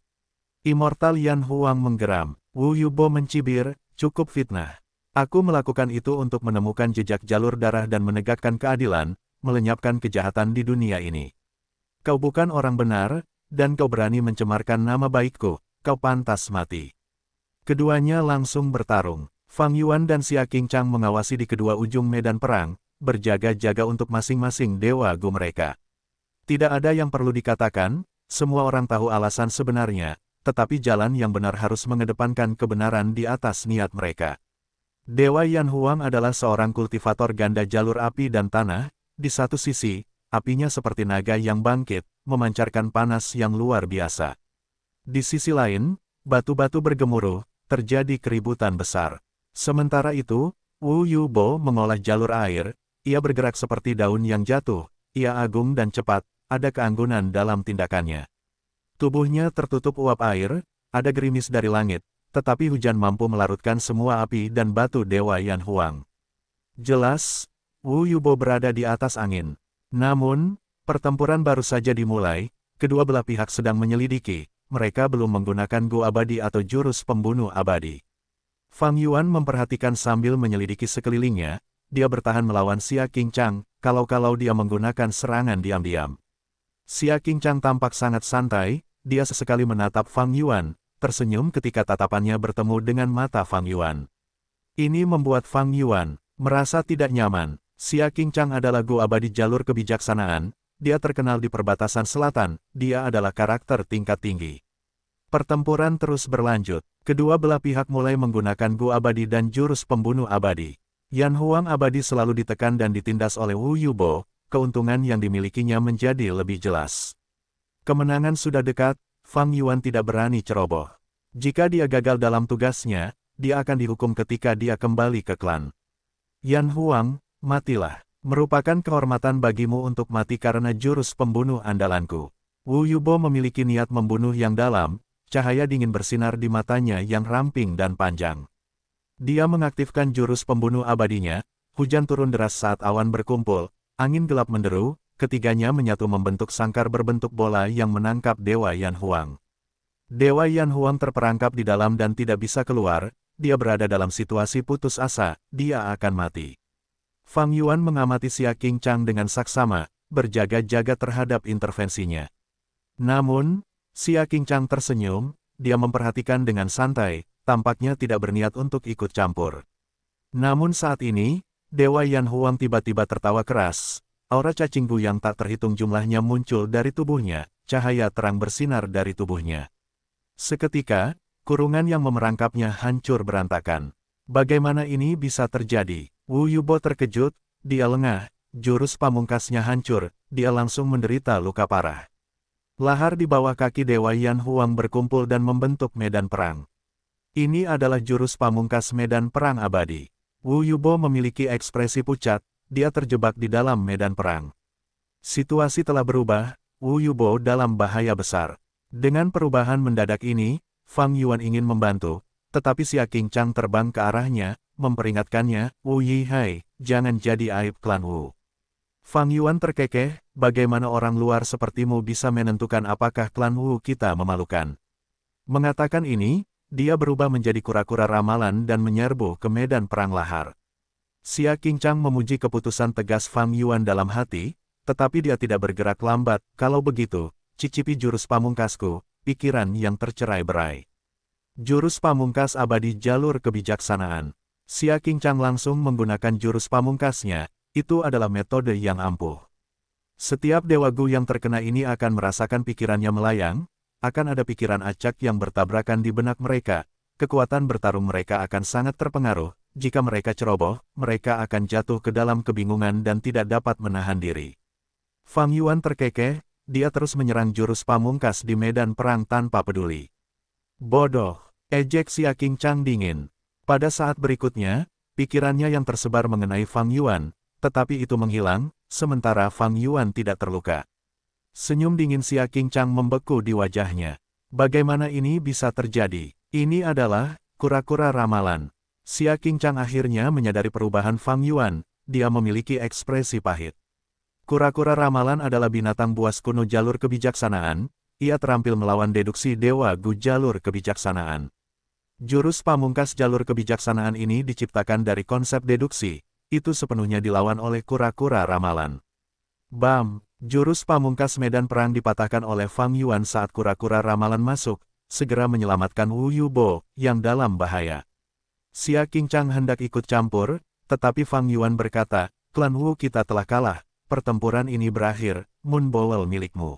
Immortal Yan Huang menggeram. Wu Yubo mencibir, cukup fitnah. Aku melakukan itu untuk menemukan jejak jalur darah dan menegakkan keadilan, melenyapkan kejahatan di dunia ini. Kau bukan orang benar, dan kau berani mencemarkan nama baikku, kau pantas mati. Keduanya langsung bertarung. Fang Yuan dan Xia Qingchang mengawasi di kedua ujung medan perang, berjaga-jaga untuk masing-masing dewa Gu mereka. Tidak ada yang perlu dikatakan, semua orang tahu alasan sebenarnya, tetapi jalan yang benar harus mengedepankan kebenaran di atas niat mereka. Dewa Yan Huang adalah seorang kultivator ganda jalur api dan tanah, di satu sisi, apinya seperti naga yang bangkit, memancarkan panas yang luar biasa. Di sisi lain, batu-batu bergemuruh, terjadi keributan besar. Sementara itu, Wu Yubo mengolah jalur air, ia bergerak seperti daun yang jatuh, ia agung dan cepat, ada keanggunan dalam tindakannya. Tubuhnya tertutup uap air, ada gerimis dari langit, tetapi hujan mampu melarutkan semua api dan batu Dewa Yan Huang. Jelas, Wu Yubo berada di atas angin. Namun, pertempuran baru saja dimulai, kedua belah pihak sedang menyelidiki, mereka belum menggunakan Gu abadi atau jurus pembunuh abadi. Fang Yuan memperhatikan sambil menyelidiki sekelilingnya, dia bertahan melawan Xia Qingchang, kalau-kalau dia menggunakan serangan diam-diam. Xia Qingchang tampak sangat santai, dia sesekali menatap Fang Yuan, tersenyum ketika tatapannya bertemu dengan mata Fang Yuan. Ini membuat Fang Yuan merasa tidak nyaman. Xia Qingchang adalah Gu abadi jalur kebijaksanaan, dia terkenal di perbatasan selatan, dia adalah karakter tingkat tinggi. Pertempuran terus berlanjut. Kedua belah pihak mulai menggunakan Gu abadi dan jurus pembunuh abadi. Yan Huang abadi selalu ditekan dan ditindas oleh Wu Yubo, keuntungan yang dimilikinya menjadi lebih jelas. Kemenangan sudah dekat, Fang Yuan tidak berani ceroboh. Jika dia gagal dalam tugasnya, dia akan dihukum ketika dia kembali ke klan. Yan Huang, matilah. Merupakan kehormatan bagimu untuk mati karena jurus pembunuh andalanku. Wu Yubo memiliki niat membunuh yang dalam, cahaya dingin bersinar di matanya yang ramping dan panjang. Dia mengaktifkan jurus pembunuh abadinya, hujan turun deras saat awan berkumpul, angin gelap menderu, ketiganya menyatu membentuk sangkar berbentuk bola yang menangkap Dewa Yan Huang. Dewa Yan Huang terperangkap di dalam dan tidak bisa keluar, dia berada dalam situasi putus asa, dia akan mati. Fang Yuan mengamati Xia Qingchang dengan saksama, berjaga-jaga terhadap intervensinya. Namun, Xia Qingchang tersenyum, dia memperhatikan dengan santai, tampaknya tidak berniat untuk ikut campur. Namun saat ini, Dewa Yan Huang tiba-tiba tertawa keras, aura cacing Gu yang tak terhitung jumlahnya muncul dari tubuhnya, cahaya terang bersinar dari tubuhnya. Seketika, kurungan yang memerangkapnya hancur berantakan. Bagaimana ini bisa terjadi? Wu Yubo terkejut, dia lengah, jurus pamungkasnya hancur, dia langsung menderita luka parah. Lahar di bawah kaki Dewa Yan Huang berkumpul dan membentuk medan perang. Ini adalah jurus pamungkas medan perang abadi. Wu Yubo memiliki ekspresi pucat, dia terjebak di dalam medan perang. Situasi telah berubah, Wu Yubo dalam bahaya besar. Dengan perubahan mendadak ini, Fang Yuan ingin membantu, tetapi Xia Qingchang terbang ke arahnya, memperingatkannya, Wu Yihai, jangan jadi aib klan Wu. Fang Yuan terkekeh, bagaimana orang luar sepertimu bisa menentukan apakah klan Wu kita memalukan. Mengatakan ini, dia berubah menjadi kura-kura ramalan dan menyerbu ke medan perang lahar. Xia Qingchang memuji keputusan tegas Fang Yuan dalam hati, tetapi dia tidak bergerak lambat, kalau begitu, cicipi jurus pamungkasku, pikiran yang tercerai-berai. Jurus pamungkas abadi jalur kebijaksanaan. Xia Qingchang langsung menggunakan jurus pamungkasnya, itu adalah metode yang ampuh. Setiap dewa Gu yang terkena ini akan merasakan pikirannya melayang, akan ada pikiran acak yang bertabrakan di benak mereka, kekuatan bertarung mereka akan sangat terpengaruh, jika mereka ceroboh, mereka akan jatuh ke dalam kebingungan dan tidak dapat menahan diri. Fang Yuan terkekeh, dia terus menyerang jurus pamungkas di medan perang tanpa peduli. Bodoh, ejek Xia Qingchang dingin. Pada saat berikutnya, pikirannya yang tersebar mengenai Fang Yuan, tetapi itu menghilang, sementara Fang Yuan tidak terluka. Senyum dingin Xia Qingchang membeku di wajahnya. Bagaimana ini bisa terjadi? Ini adalah kura-kura ramalan. Xia Qingchang akhirnya menyadari perubahan Fang Yuan, dia memiliki ekspresi pahit. Kura-kura ramalan adalah binatang buas kuno jalur kebijaksanaan, ia terampil melawan deduksi Dewa Gu jalur kebijaksanaan. Jurus pamungkas jalur kebijaksanaan ini diciptakan dari konsep deduksi, itu sepenuhnya dilawan oleh kura-kura ramalan. Bam! Jurus pamungkas medan perang dipatahkan oleh Fang Yuan saat kura-kura ramalan masuk, segera menyelamatkan Wu Yubo, yang dalam bahaya. Xia Qingchang hendak ikut campur, tetapi Fang Yuan berkata, klan Wu kita telah kalah. Pertempuran ini berakhir, Moon Bowl milikmu.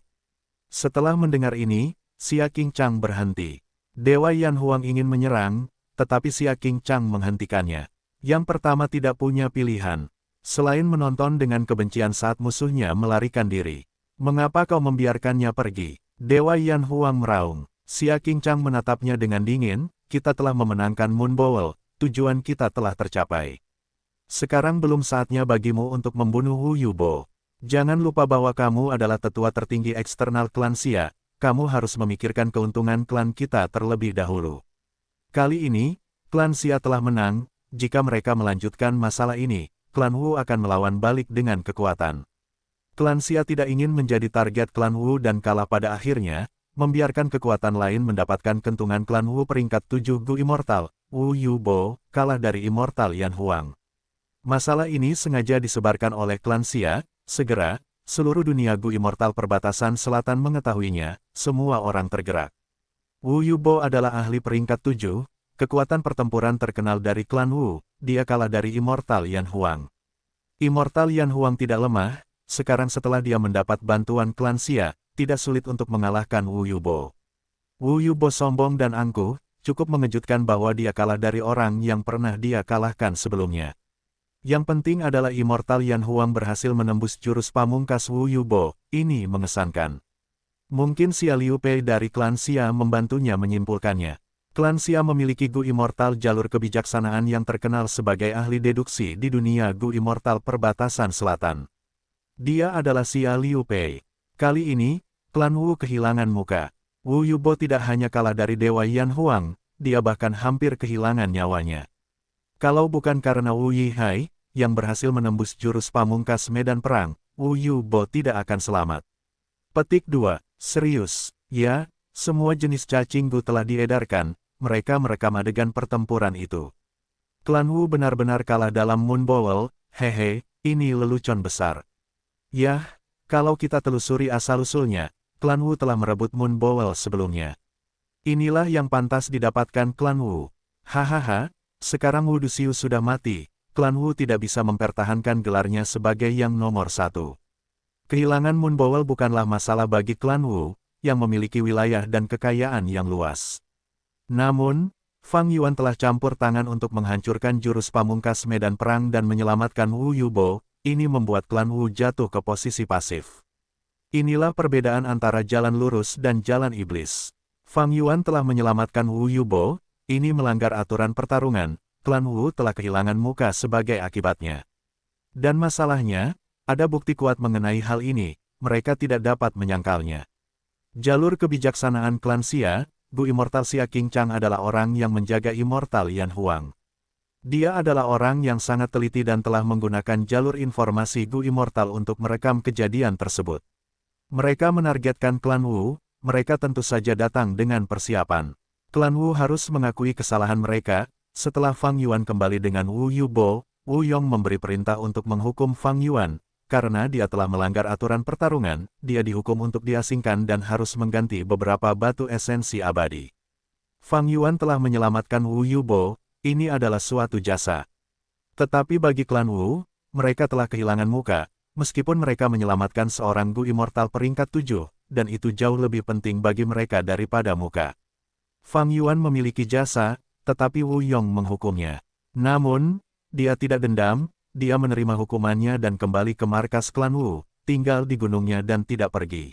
Setelah mendengar ini, Xia Qingchang berhenti. Dewa Yan Huang ingin menyerang, tetapi Xia Qingchang menghentikannya. Yang pertama tidak punya pilihan. Selain menonton dengan kebencian saat musuhnya melarikan diri. Mengapa kau membiarkannya pergi? Dewa Yan Huang meraung. Xia Qingchang menatapnya dengan dingin, kita telah memenangkan Moon Bowl, tujuan kita telah tercapai. Sekarang belum saatnya bagimu untuk membunuh Wu Yubo. Jangan lupa bahwa kamu adalah tetua tertinggi eksternal klan Xia, kamu harus memikirkan keuntungan klan kita terlebih dahulu. Kali ini, klan Xia telah menang, jika mereka melanjutkan masalah ini, klan Wu akan melawan balik dengan kekuatan. Klan Xia tidak ingin menjadi target klan Wu dan kalah pada akhirnya, membiarkan kekuatan lain mendapatkan kentungan klan Wu peringkat 7 Gu Immortal, Wu Yubo, kalah dari Immortal Yan Huang. Masalah ini sengaja disebarkan oleh klan Xia, segera, seluruh dunia Gu Immortal perbatasan selatan mengetahuinya, semua orang tergerak. Wu Yubo adalah ahli peringkat 7, kekuatan pertempuran terkenal dari klan Wu, dia kalah dari Immortal Yan Huang. Immortal Yan Huang tidak lemah, sekarang setelah dia mendapat bantuan klan Xia, tidak sulit untuk mengalahkan Wu Yubo. Wu Yubo sombong dan angkuh, cukup mengejutkan bahwa dia kalah dari orang yang pernah dia kalahkan sebelumnya. Yang penting adalah Immortal Yan Huang berhasil menembus jurus pamungkas Wu Yubo, ini mengesankan. Mungkin Xia Liu Pei dari klan Xia membantunya menyimpulkannya. Klan Xia memiliki Gu Immortal jalur kebijaksanaan yang terkenal sebagai ahli deduksi di dunia Gu Immortal perbatasan selatan. Dia adalah Xia Liu Pei. Kali ini, klan Wu kehilangan muka. Wu Yubo tidak hanya kalah dari Dewa Yan Huang, dia bahkan hampir kehilangan nyawanya. Kalau bukan karena Wu Yihai, yang berhasil menembus jurus pamungkas medan perang, Wu Yubo tidak akan selamat. Petik 2. Serius. Ya, semua jenis cacing Gu telah diedarkan, mereka merekam adegan pertempuran itu. Klan Wu benar-benar kalah dalam Moon Bowl, hehe, ini lelucon besar. Yah, kalau kita telusuri asal-usulnya, klan Wu telah merebut Moon Bowl sebelumnya. Inilah yang pantas didapatkan klan Wu. Hahaha, sekarang Wu Duxiu sudah mati. Klan Wu tidak bisa mempertahankan gelarnya sebagai yang nomor 1. Kehilangan Moon Bowl bukanlah masalah bagi klan Wu, yang memiliki wilayah dan kekayaan yang luas. Namun, Fang Yuan telah campur tangan untuk menghancurkan jurus pamungkas medan perang dan menyelamatkan Wu Yubo, ini membuat klan Wu jatuh ke posisi pasif. Inilah perbedaan antara jalan lurus dan jalan iblis. Fang Yuan telah menyelamatkan Wu Yubo, ini melanggar aturan pertarungan. Klan Wu telah kehilangan muka sebagai akibatnya. Dan masalahnya, ada bukti kuat mengenai hal ini, mereka tidak dapat menyangkalnya. Jalur kebijaksanaan klan Xia, Gu Immortal Xia Qingchang adalah orang yang menjaga Immortal Yan Huang. Dia adalah orang yang sangat teliti dan telah menggunakan jalur informasi Gu Immortal untuk merekam kejadian tersebut. Mereka menargetkan klan Wu, mereka tentu saja datang dengan persiapan. Klan Wu harus mengakui kesalahan mereka. Setelah Fang Yuan kembali dengan Wu Yubo, Wu Yong memberi perintah untuk menghukum Fang Yuan, karena dia telah melanggar aturan pertarungan, dia dihukum untuk diasingkan dan harus mengganti beberapa batu esensi abadi. Fang Yuan telah menyelamatkan Wu Yubo, ini adalah suatu jasa. Tetapi bagi klan Wu, mereka telah kehilangan muka, meskipun mereka menyelamatkan seorang Gu Immortal peringkat 7, dan itu jauh lebih penting bagi mereka daripada muka. Fang Yuan memiliki jasa, tetapi Wu Yong menghukumnya. Namun, dia tidak dendam, dia menerima hukumannya dan kembali ke markas klan Wu. tinggal di gunungnya dan tidak pergi.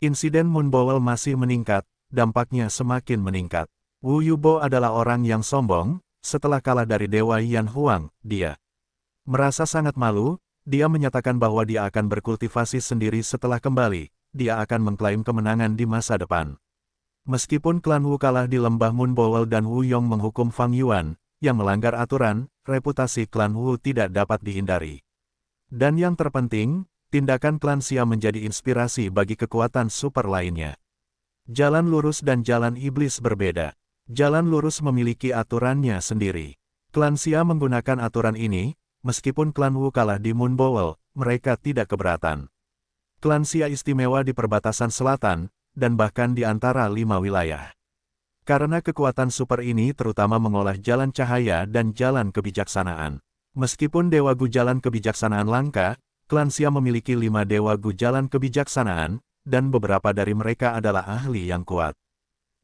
Insiden Moon Bowl masih meningkat, dampaknya semakin meningkat. Wu Yubo adalah orang yang sombong, setelah kalah dari Dewa Yan Huang, dia merasa sangat malu, dia menyatakan bahwa dia akan berkultivasi sendiri setelah kembali, dia akan mengklaim kemenangan di masa depan. Meskipun klan Wu kalah di lembah Moon Bowl dan Wu Yong menghukum Fang Yuan, yang melanggar aturan, reputasi klan Wu tidak dapat dihindari. Dan yang terpenting, tindakan klan Xia menjadi inspirasi bagi kekuatan super lainnya. Jalan lurus dan jalan iblis berbeda. Jalan lurus memiliki aturannya sendiri. Klan Xia menggunakan aturan ini, meskipun klan Wu kalah di Moon Bowl, mereka tidak keberatan. Klan Xia istimewa di perbatasan selatan, dan bahkan di antara 5 wilayah. Karena kekuatan super ini terutama mengolah jalan cahaya dan jalan kebijaksanaan. Meskipun Dewa Gu jalan kebijaksanaan langka, klan Xia memiliki 5 Dewa Gu jalan kebijaksanaan, dan beberapa dari mereka adalah ahli yang kuat.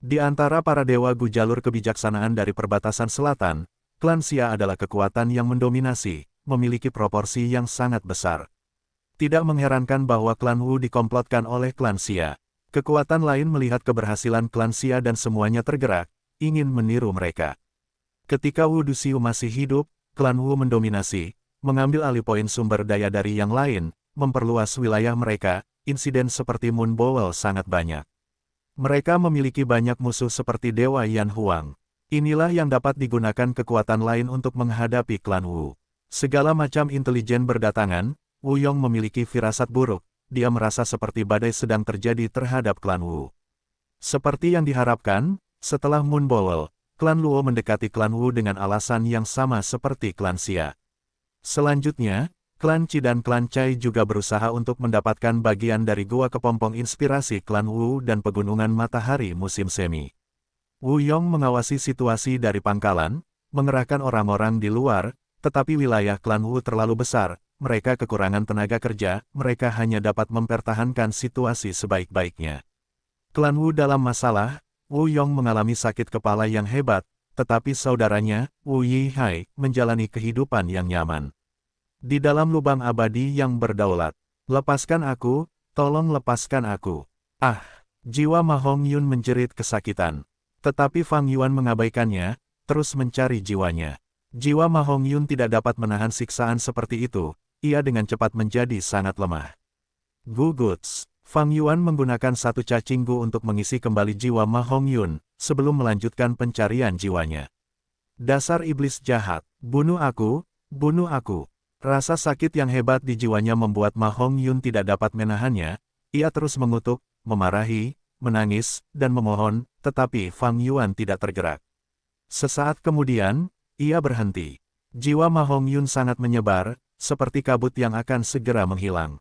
Di antara para Dewa Gu jalur kebijaksanaan dari perbatasan selatan, klan Xia adalah kekuatan yang mendominasi, memiliki proporsi yang sangat besar. Tidak mengherankan bahwa klan Wu dikomplotkan oleh klan Xia. Kekuatan lain melihat keberhasilan klan Xia dan semuanya tergerak, ingin meniru mereka. Ketika Wu Duxiu masih hidup, klan Wu mendominasi, mengambil alih poin sumber daya dari yang lain, memperluas wilayah mereka, insiden seperti Moon Bowl sangat banyak. Mereka memiliki banyak musuh seperti Dewa Yan Huang. Inilah yang dapat digunakan kekuatan lain untuk menghadapi klan Wu. Segala macam intelijen berdatangan, Wu Yong memiliki firasat buruk, dia merasa seperti badai sedang terjadi terhadap klan Wu. Seperti yang diharapkan, setelah Moon Bowl, klan Luo mendekati klan Wu dengan alasan yang sama seperti klan Xia. Selanjutnya, klan Qi dan klan Cai juga berusaha untuk mendapatkan bagian dari gua kepompong inspirasi klan Wu dan pegunungan matahari musim semi. Wu Yong mengawasi situasi dari pangkalan, mengerahkan orang-orang di luar, tetapi wilayah klan Wu terlalu besar, mereka kekurangan tenaga kerja, mereka hanya dapat mempertahankan situasi sebaik-baiknya. Klan Wu dalam masalah, Wu Yong mengalami sakit kepala yang hebat, tetapi saudaranya, Wu Yihai, menjalani kehidupan yang nyaman. Di dalam lubang abadi yang berdaulat. Lepaskan aku, tolong lepaskan aku. Ah, jiwa Ma Hongyun menjerit kesakitan. Tetapi Fang Yuan mengabaikannya, terus mencari jiwanya. Jiwa Ma Hongyun tidak dapat menahan siksaan seperti itu, ia dengan cepat menjadi sangat lemah. Guguts, Fang Yuan menggunakan satu cacing gu untuk mengisi kembali jiwa Ma Hongyun, sebelum melanjutkan pencarian jiwanya. Dasar iblis jahat, bunuh aku, bunuh aku. Rasa sakit yang hebat di jiwanya membuat Ma Hongyun tidak dapat menahannya, ia terus mengutuk, memarahi, menangis, dan memohon, tetapi Fang Yuan tidak tergerak. Sesaat kemudian, ia berhenti. Jiwa Ma Hongyun sangat menyebar, seperti kabut yang akan segera menghilang.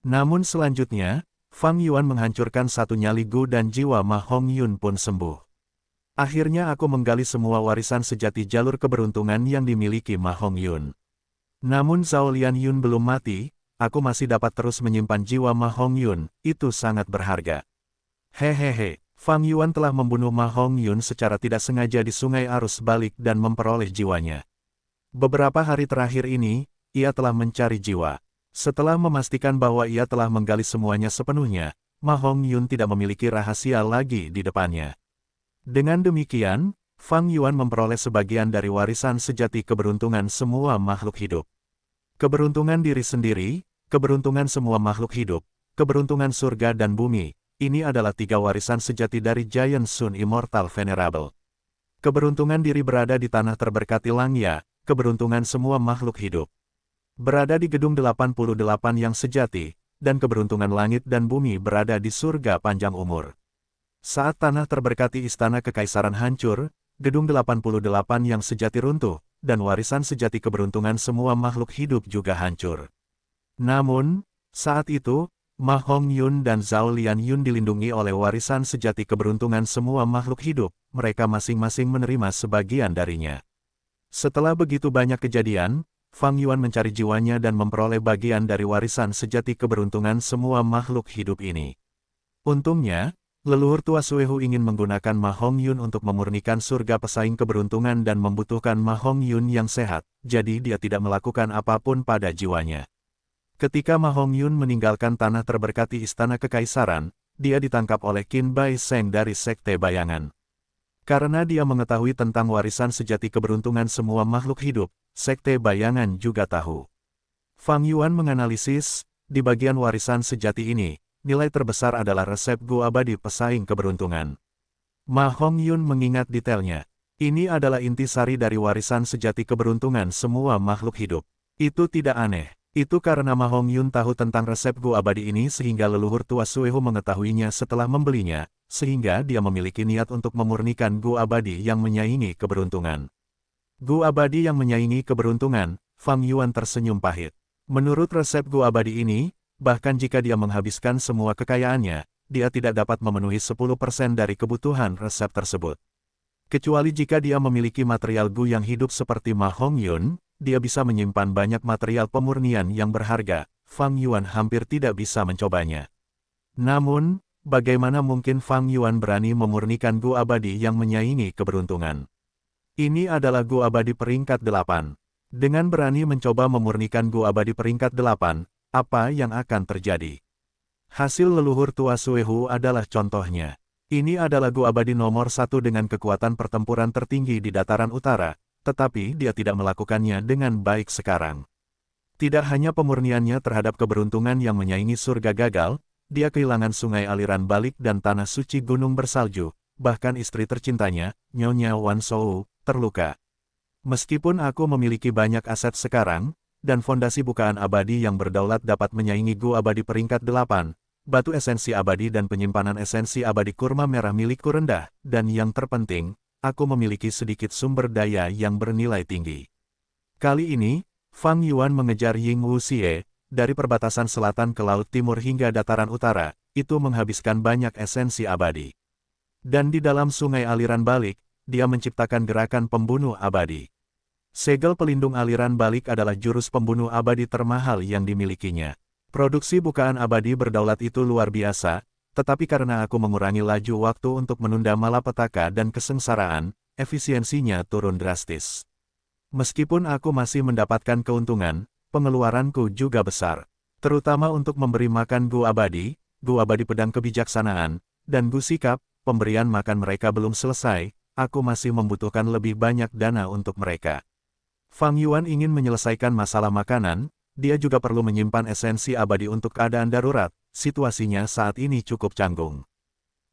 Namun selanjutnya, Fang Yuan menghancurkan satu nyali gu dan jiwa Ma Hongyun pun sembuh. Akhirnya aku menggali semua warisan sejati jalur keberuntungan yang dimiliki Ma Hongyun. Namun Zhao Lianyun belum mati, aku masih dapat terus menyimpan jiwa Ma Hongyun, itu sangat berharga. Hehehe, Fang Yuan telah membunuh Ma Hongyun secara tidak sengaja di sungai arus balik dan memperoleh jiwanya. Beberapa hari terakhir ini, ia telah mencari jiwa. Setelah memastikan bahwa ia telah menggali semuanya sepenuhnya, Ma Hongyun tidak memiliki rahasia lagi di depannya. Dengan demikian, Fang Yuan memperoleh sebagian dari warisan sejati keberuntungan semua makhluk hidup. Keberuntungan diri sendiri, keberuntungan semua makhluk hidup, keberuntungan surga dan bumi, ini adalah 3 warisan sejati dari Giant Sun Immortal Venerable. Keberuntungan diri berada di tanah terberkati Langya, keberuntungan semua makhluk hidup. Berada di gedung 88 yang sejati, dan keberuntungan langit dan bumi berada di surga panjang umur. Saat tanah terberkati istana kekaisaran hancur, gedung 88 yang sejati runtuh, dan warisan sejati keberuntungan semua makhluk hidup juga hancur. Namun, saat itu, Ma Hongyun dan Zhao Lianyun dilindungi oleh warisan sejati keberuntungan semua makhluk hidup, mereka masing-masing menerima sebagian darinya. Setelah begitu banyak kejadian, Fang Yuan mencari jiwanya dan memperoleh bagian dari warisan sejati keberuntungan semua makhluk hidup ini. Untungnya, leluhur tua Suehu ingin menggunakan Ma Hongyun untuk memurnikan surga pesaing keberuntungan dan membutuhkan Ma Hongyun yang sehat, jadi dia tidak melakukan apapun pada jiwanya. Ketika Ma Hongyun meninggalkan tanah terberkati Istana Kekaisaran, dia ditangkap oleh Qin Bai Sheng dari Sekte Bayangan. Karena dia mengetahui tentang warisan sejati keberuntungan semua makhluk hidup, Sekte Bayangan juga tahu. Fang Yuan menganalisis, di bagian warisan sejati ini, nilai terbesar adalah resep Gu abadi pesaing keberuntungan. Ma Hongyun mengingat detailnya. Ini adalah intisari dari warisan sejati keberuntungan semua makhluk hidup. Itu tidak aneh. Itu karena Ma Hongyun tahu tentang resep Gu abadi ini sehingga leluhur tua Suehu mengetahuinya setelah membelinya, sehingga dia memiliki niat untuk memurnikan Gu abadi yang menyaingi keberuntungan. Gu abadi yang menyaingi keberuntungan, Fang Yuan tersenyum pahit. Menurut resep Gu abadi ini, bahkan jika dia menghabiskan semua kekayaannya, dia tidak dapat memenuhi 10% dari kebutuhan resep tersebut. Kecuali jika dia memiliki material Gu yang hidup seperti Ma Hongyun, dia bisa menyimpan banyak material pemurnian yang berharga. Fang Yuan hampir tidak bisa mencobanya. Namun, bagaimana mungkin Fang Yuan berani memurnikan Gu abadi yang menyaingi keberuntungan? Ini adalah Gu abadi peringkat 8. Dengan berani mencoba memurnikan Gu abadi peringkat 8, apa yang akan terjadi? Hasil leluhur tua Suehu adalah contohnya. Ini adalah Gu abadi nomor 1 dengan kekuatan pertempuran tertinggi di dataran utara, tetapi dia tidak melakukannya dengan baik sekarang. Tidak hanya pemurniannya terhadap keberuntungan yang menyaingi surga gagal, dia kehilangan sungai aliran balik dan tanah suci gunung bersalju, bahkan istri tercintanya, Nyonya Wan Shou, terluka. Meskipun aku memiliki banyak aset sekarang, dan fondasi bukaan abadi yang berdaulat dapat menyaingi Gu abadi peringkat 8, batu esensi abadi dan penyimpanan esensi abadi kurma merah milikku rendah, dan yang terpenting, aku memiliki sedikit sumber daya yang bernilai tinggi. Kali ini, Fang Yuan mengejar Ying Wuxie, dari perbatasan selatan ke laut timur hingga dataran utara, itu menghabiskan banyak esensi abadi. Dan di dalam sungai aliran balik, dia menciptakan gerakan pembunuh abadi. Segel pelindung aliran balik adalah jurus pembunuh abadi termahal yang dimilikinya. Produksi bukaan abadi berdaulat itu luar biasa, tetapi karena aku mengurangi laju waktu untuk menunda malapetaka dan kesengsaraan, efisiensinya turun drastis. Meskipun aku masih mendapatkan keuntungan, pengeluaranku juga besar. Terutama untuk memberi makan Gu abadi pedang kebijaksanaan, dan Gu sikap, pemberian makan mereka belum selesai, aku masih membutuhkan lebih banyak dana untuk mereka. Fang Yuan ingin menyelesaikan masalah makanan, dia juga perlu menyimpan esensi abadi untuk keadaan darurat, situasinya saat ini cukup canggung.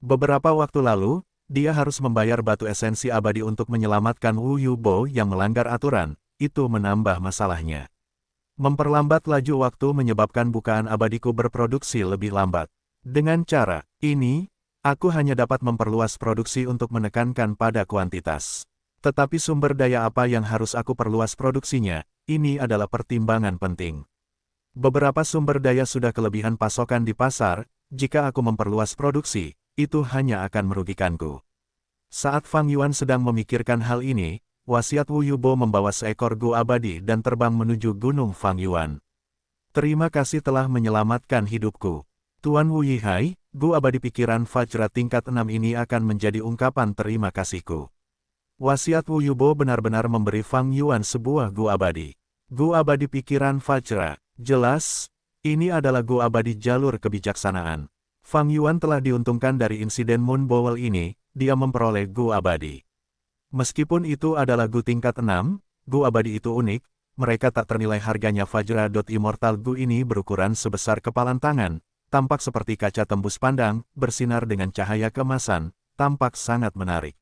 Beberapa waktu lalu, dia harus membayar batu esensi abadi untuk menyelamatkan Wu Yubo yang melanggar aturan, itu menambah masalahnya. Memperlambat laju waktu menyebabkan bukaan abadiku berproduksi lebih lambat. Dengan cara ini, aku hanya dapat memperluas produksi untuk menekankan pada kuantitas. Tetapi sumber daya apa yang harus aku perluas produksinya, ini adalah pertimbangan penting. Beberapa sumber daya sudah kelebihan pasokan di pasar, jika aku memperluas produksi, itu hanya akan merugikanku. Saat Fang Yuan sedang memikirkan hal ini, wasiat Wu Yubo membawa seekor Gu abadi dan terbang menuju Gunung Fang Yuan. Terima kasih telah menyelamatkan hidupku. Tuan Wu Yihai, Gu abadi pikiran Fajra tingkat 6 ini akan menjadi ungkapan terima kasihku. Wasiat Wu Yubo benar-benar memberi Fang Yuan sebuah Gu abadi. Gu abadi pikiran Fajra, jelas, ini adalah Gu abadi jalur kebijaksanaan. Fang Yuan telah diuntungkan dari insiden Moon Bowl ini, dia memperoleh Gu abadi. Meskipun itu adalah Gu tingkat 6, Gu abadi itu unik, mereka tak ternilai harganya. Fajra. Immortal Gu ini berukuran sebesar kepalan tangan, tampak seperti kaca tembus pandang, bersinar dengan cahaya keemasan, tampak sangat menarik.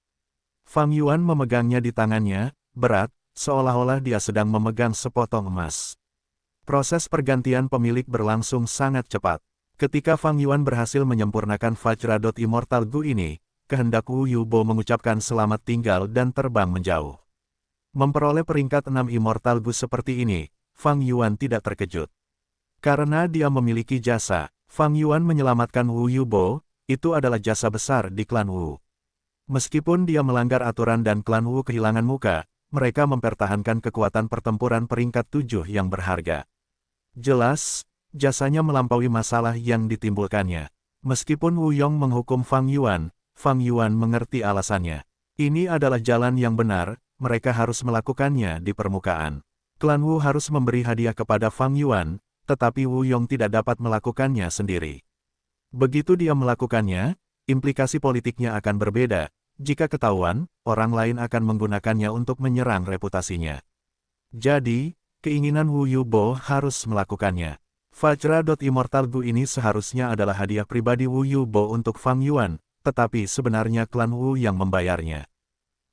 Fang Yuan memegangnya di tangannya, berat, seolah-olah dia sedang memegang sepotong emas. Proses pergantian pemilik berlangsung sangat cepat. Ketika Fang Yuan berhasil menyempurnakan Fajra. Immortal Gu ini, kehendak Wu Yubo mengucapkan selamat tinggal dan terbang menjauh. Memperoleh peringkat 6 Immortal Gu seperti ini, Fang Yuan tidak terkejut. Karena dia memiliki jasa, Fang Yuan menyelamatkan Wu Yubo, itu adalah jasa besar di klan Wu. Meskipun dia melanggar aturan dan klan Wu kehilangan muka, mereka mempertahankan kekuatan pertempuran peringkat 7 yang berharga. Jelas, jasanya melampaui masalah yang ditimbulkannya. Meskipun Wu Yong menghukum Fang Yuan mengerti alasannya. Ini adalah jalan yang benar, mereka harus melakukannya di permukaan. Klan Wu harus memberi hadiah kepada Fang Yuan, tetapi Wu Yong tidak dapat melakukannya sendiri. Begitu dia melakukannya, implikasi politiknya akan berbeda. Jika ketahuan, orang lain akan menggunakannya untuk menyerang reputasinya. Jadi, keinginan Wu Yubo harus melakukannya. Vajra.Immortal Gu ini seharusnya adalah hadiah pribadi Wu Yubo untuk Fang Yuan, tetapi sebenarnya klan Wu yang membayarnya.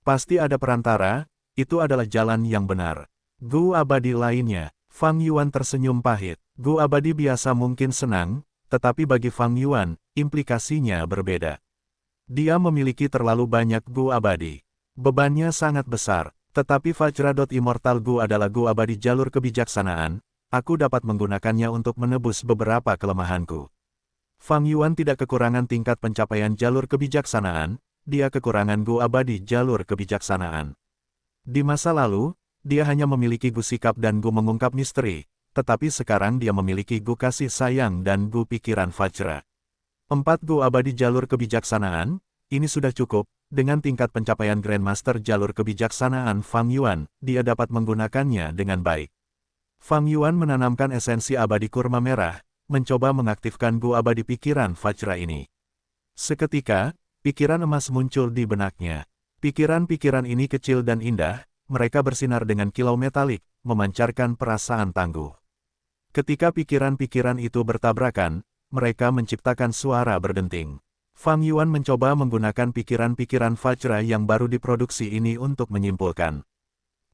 Pasti ada perantara, itu adalah jalan yang benar. Gu abadi lainnya, Fang Yuan tersenyum pahit. Gu abadi biasa mungkin senang, tetapi bagi Fang Yuan, implikasinya berbeda. Dia memiliki terlalu banyak Gu abadi. Bebannya sangat besar, tetapi Vajra.Immortal Gu adalah Gu abadi jalur kebijaksanaan, aku dapat menggunakannya untuk menebus beberapa kelemahanku. Fang Yuan tidak kekurangan tingkat pencapaian jalur kebijaksanaan, dia kekurangan Gu abadi jalur kebijaksanaan. Di masa lalu, dia hanya memiliki Gu sikap dan Gu mengungkap misteri, tetapi sekarang dia memiliki Gu kasih sayang dan Gu pikiran Vajra. 4 Gu abadi jalur kebijaksanaan, ini sudah cukup, dengan tingkat pencapaian Grandmaster jalur kebijaksanaan Fang Yuan, dia dapat menggunakannya dengan baik. Fang Yuan menanamkan esensi abadi kurma merah, mencoba mengaktifkan Gu abadi pikiran Vajra ini. Seketika, pikiran emas muncul di benaknya. Pikiran-pikiran ini kecil dan indah, mereka bersinar dengan kilau metalik, memancarkan perasaan tangguh. Ketika pikiran-pikiran itu bertabrakan, mereka menciptakan suara berdenting. Fang Yuan mencoba menggunakan pikiran-pikiran Vajra yang baru diproduksi ini untuk menyimpulkan.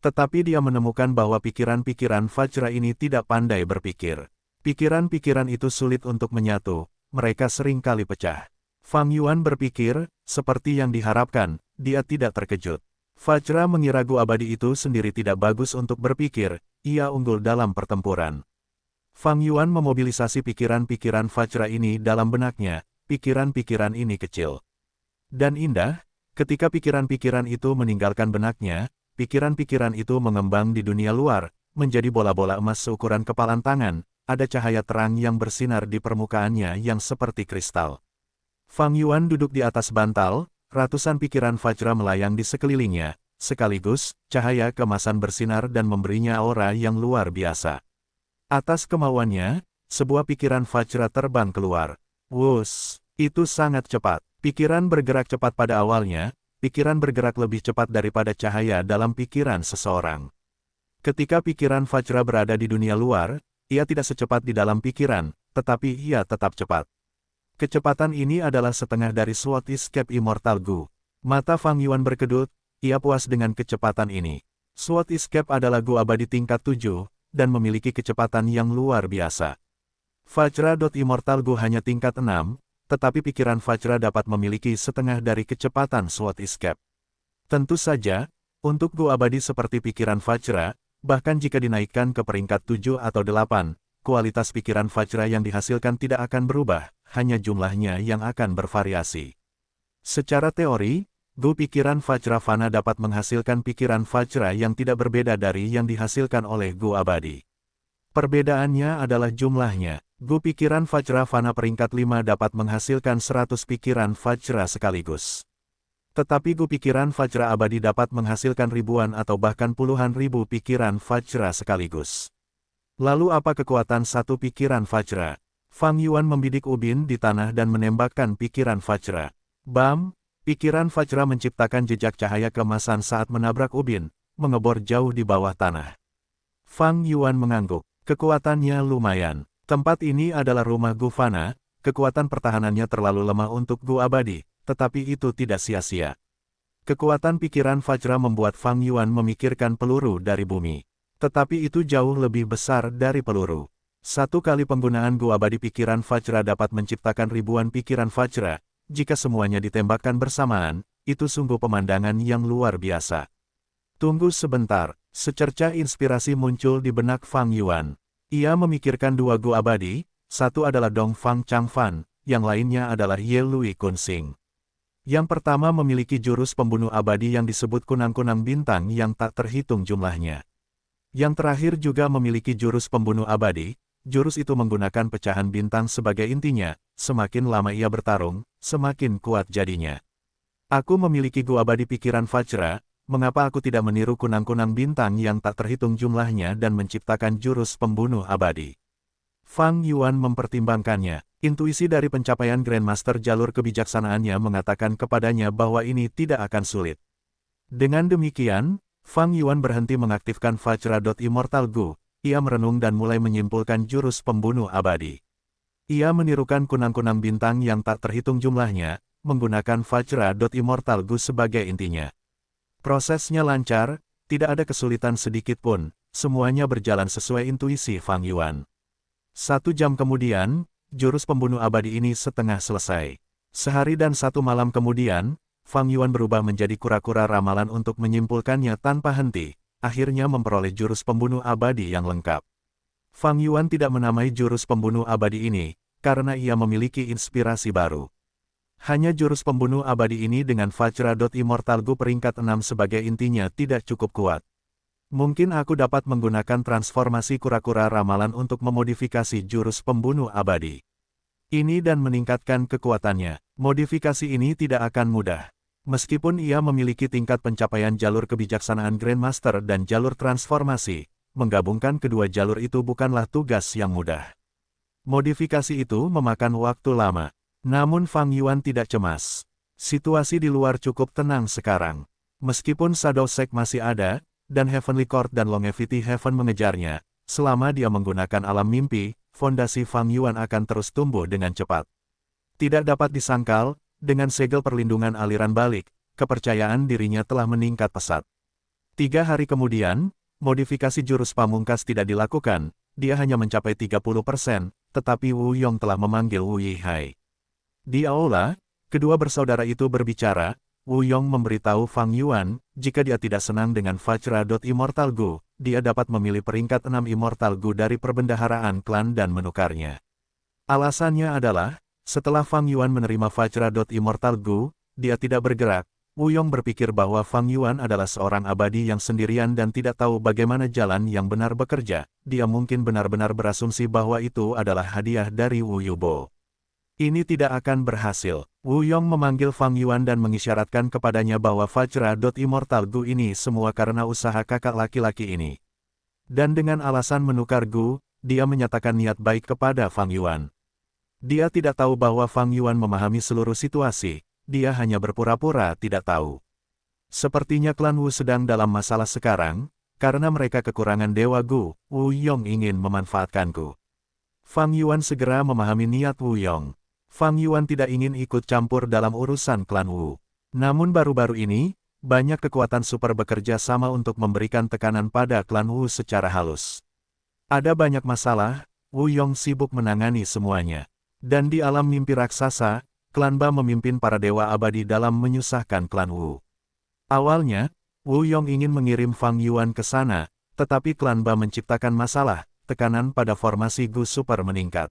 Tetapi dia menemukan bahwa pikiran-pikiran Vajra ini tidak pandai berpikir. Pikiran-pikiran itu sulit untuk menyatu, mereka sering kali pecah. Fang Yuan berpikir, seperti yang diharapkan, dia tidak terkejut. Vajra mengira Gu abadi itu sendiri tidak bagus untuk berpikir, ia unggul dalam pertempuran. Fang Yuan memobilisasi pikiran-pikiran Vajra ini dalam benaknya, pikiran-pikiran ini kecil dan indah. Ketika pikiran-pikiran itu meninggalkan benaknya, pikiran-pikiran itu mengembang di dunia luar, menjadi bola-bola emas seukuran kepalan tangan, ada cahaya terang yang bersinar di permukaannya yang seperti kristal. Fang Yuan duduk di atas bantal, ratusan pikiran Vajra melayang di sekelilingnya, sekaligus, cahaya keemasan bersinar dan memberinya aura yang luar biasa. Atas kemauannya, sebuah pikiran Vajra terbang keluar. Wus, itu sangat cepat. Pikiran bergerak cepat pada awalnya, pikiran bergerak lebih cepat daripada cahaya dalam pikiran seseorang. Ketika pikiran Vajra berada di dunia luar, ia tidak secepat di dalam pikiran, tetapi ia tetap cepat. Kecepatan ini adalah setengah dari Sword Escape Immortal Gu. Mata Fang Yuan berkedut, ia puas dengan kecepatan ini. Sword Escape adalah Gu abadi tingkat 7, dan memiliki kecepatan yang luar biasa. Vajra.Immortal Gu hanya tingkat 6, tetapi pikiran Vajra dapat memiliki setengah dari kecepatan Sword Escape. Tentu saja, untuk Gu abadi seperti pikiran Vajra, bahkan jika dinaikkan ke peringkat 7 atau 8, kualitas pikiran Vajra yang dihasilkan tidak akan berubah, hanya jumlahnya yang akan bervariasi. Secara teori, Gu pikiran Vajra Fana dapat menghasilkan pikiran Vajra yang tidak berbeda dari yang dihasilkan oleh Gu abadi. Perbedaannya adalah jumlahnya. Gu pikiran Vajra Fana peringkat 5 dapat menghasilkan 100 pikiran Vajra sekaligus. Tetapi Gu pikiran Vajra abadi dapat menghasilkan ribuan atau bahkan puluhan ribu pikiran Vajra sekaligus. Lalu apa kekuatan satu pikiran Vajra? Fang Yuan membidik ubin di tanah dan menembakkan pikiran Vajra. Bam! Pikiran Vajra menciptakan jejak cahaya keemasan saat menabrak ubin, mengebor jauh di bawah tanah. Fang Yuan mengangguk. Kekuatannya lumayan. Tempat ini adalah rumah Gu Fana, kekuatan pertahanannya terlalu lemah untuk Gu abadi, tetapi itu tidak sia-sia. Kekuatan pikiran Vajra membuat Fang Yuan memikirkan peluru dari bumi. Tetapi itu jauh lebih besar dari peluru. Satu kali penggunaan Gu abadi pikiran Vajra dapat menciptakan ribuan pikiran Vajra. Jika semuanya ditembakkan bersamaan, itu sungguh pemandangan yang luar biasa. Tunggu sebentar, secercah inspirasi muncul di benak Fang Yuan. Ia memikirkan dua Gu abadi, satu adalah Dong Fang Changfan, yang lainnya adalah Ye Lui Kunsing. Yang pertama memiliki jurus pembunuh abadi yang disebut kunang-kunang bintang yang tak terhitung jumlahnya. Yang terakhir juga memiliki jurus pembunuh abadi, jurus itu menggunakan pecahan bintang sebagai intinya, semakin lama ia bertarung, semakin kuat jadinya. Aku memiliki Gu abadi pikiran Vajra, mengapa aku tidak meniru kunang-kunang bintang yang tak terhitung jumlahnya dan menciptakan jurus pembunuh abadi? Fang Yuan mempertimbangkannya. Intuisi dari pencapaian Grandmaster jalur kebijaksanaannya mengatakan kepadanya bahwa ini tidak akan sulit. Dengan demikian, Fang Yuan berhenti mengaktifkan Vajra Immortal Gu. Ia merenung dan mulai menyimpulkan jurus pembunuh abadi. Ia menirukan kunang-kunang bintang yang tak terhitung jumlahnya, menggunakan Vajra Immortal Gu sebagai intinya. Prosesnya lancar, tidak ada kesulitan sedikit pun, semuanya berjalan sesuai intuisi Fang Yuan. 1 jam kemudian, jurus pembunuh abadi ini setengah selesai. Sehari dan 1 malam kemudian, Fang Yuan berubah menjadi kura-kura ramalan untuk menyimpulkannya tanpa henti, akhirnya memperoleh jurus pembunuh abadi yang lengkap. Fang Yuan tidak menamai jurus pembunuh abadi ini, karena ia memiliki inspirasi baru. Hanya jurus pembunuh abadi ini dengan Vajra Immortal Gu peringkat 6 sebagai intinya tidak cukup kuat. Mungkin aku dapat menggunakan transformasi kura-kura ramalan untuk memodifikasi jurus pembunuh abadi ini dan meningkatkan kekuatannya. Modifikasi ini tidak akan mudah. Meskipun ia memiliki tingkat pencapaian jalur kebijaksanaan Grandmaster dan jalur transformasi, menggabungkan kedua jalur itu bukanlah tugas yang mudah. Modifikasi itu memakan waktu lama. Namun Fang Yuan tidak cemas. Situasi di luar cukup tenang sekarang. Meskipun Shadow Sect masih ada, dan Heavenly Court dan Longevity Heaven mengejarnya, selama dia menggunakan alam mimpi, fondasi Fang Yuan akan terus tumbuh dengan cepat. Tidak dapat disangkal, dengan segel perlindungan aliran balik, kepercayaan dirinya telah meningkat pesat. 3 hari kemudian, modifikasi jurus pamungkas tidak dilakukan, dia hanya mencapai 30%, tetapi Wu Yong telah memanggil Wu Yihai. Di aula, kedua bersaudara itu berbicara. Wu Yong memberitahu Fang Yuan, jika dia tidak senang dengan Vajra Immortal Gu, dia dapat memilih peringkat 6 Immortal Gu dari perbendaharaan klan dan menukarnya. Alasannya adalah, setelah Fang Yuan menerima Vajra Immortal Gu, dia tidak bergerak. Wu Yong berpikir bahwa Fang Yuan adalah seorang abadi yang sendirian dan tidak tahu bagaimana jalan yang benar bekerja. Dia mungkin benar-benar berasumsi bahwa itu adalah hadiah dari Wu Yubo. Ini tidak akan berhasil. Wu Yong memanggil Fang Yuan dan mengisyaratkan kepadanya bahwa Vajra Immortal Gu ini semua karena usaha kakak laki-laki ini. Dan dengan alasan menukar Gu, dia menyatakan niat baik kepada Fang Yuan. Dia tidak tahu bahwa Fang Yuan memahami seluruh situasi, dia hanya berpura-pura tidak tahu. Sepertinya klan Wu sedang dalam masalah sekarang, karena mereka kekurangan Dewa Gu, Wu Yong ingin memanfaatkanku. Fang Yuan segera memahami niat Wu Yong. Fang Yuan tidak ingin ikut campur dalam urusan klan Wu. Namun baru-baru ini, banyak kekuatan super bekerja sama untuk memberikan tekanan pada klan Wu secara halus. Ada banyak masalah, Wu Yong sibuk menangani semuanya. Dan di alam mimpi raksasa, klan Ba memimpin para dewa abadi dalam menyusahkan klan Wu. Awalnya, Wu Yong ingin mengirim Fang Yuan ke sana, tetapi klan Ba menciptakan masalah, tekanan pada formasi Gu Super meningkat.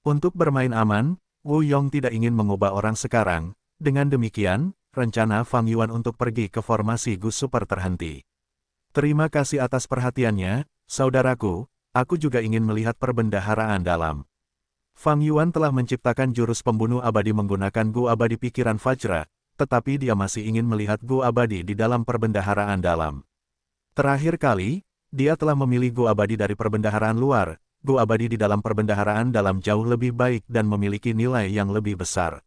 Untuk bermain aman, Wu Yong tidak ingin mengubah orang sekarang, dengan demikian, rencana Fang Yuan untuk pergi ke formasi Gu Super terhenti. Terima kasih atas perhatiannya, saudaraku, aku juga ingin melihat perbendaharaan dalam. Fang Yuan telah menciptakan jurus pembunuh abadi menggunakan Gu Abadi Pikiran Vajra, tetapi dia masih ingin melihat Gu Abadi di dalam perbendaharaan dalam. Terakhir kali, dia telah memilih Gu Abadi dari perbendaharaan luar. Gu Abadi di dalam perbendaharaan dalam jauh lebih baik dan memiliki nilai yang lebih besar.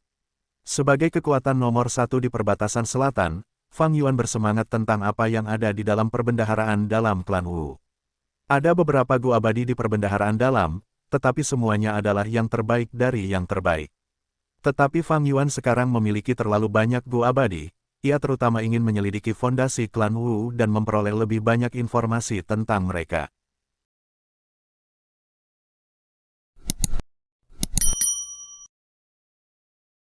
Sebagai kekuatan nomor 1 di perbatasan selatan, Fang Yuan bersemangat tentang apa yang ada di dalam perbendaharaan dalam klan Wu. Ada beberapa Gu Abadi di perbendaharaan dalam, tetapi semuanya adalah yang terbaik dari yang terbaik. Tetapi Fang Yuan sekarang memiliki terlalu banyak Gu Abadi, ia terutama ingin menyelidiki fondasi klan Wu dan memperoleh lebih banyak informasi tentang mereka.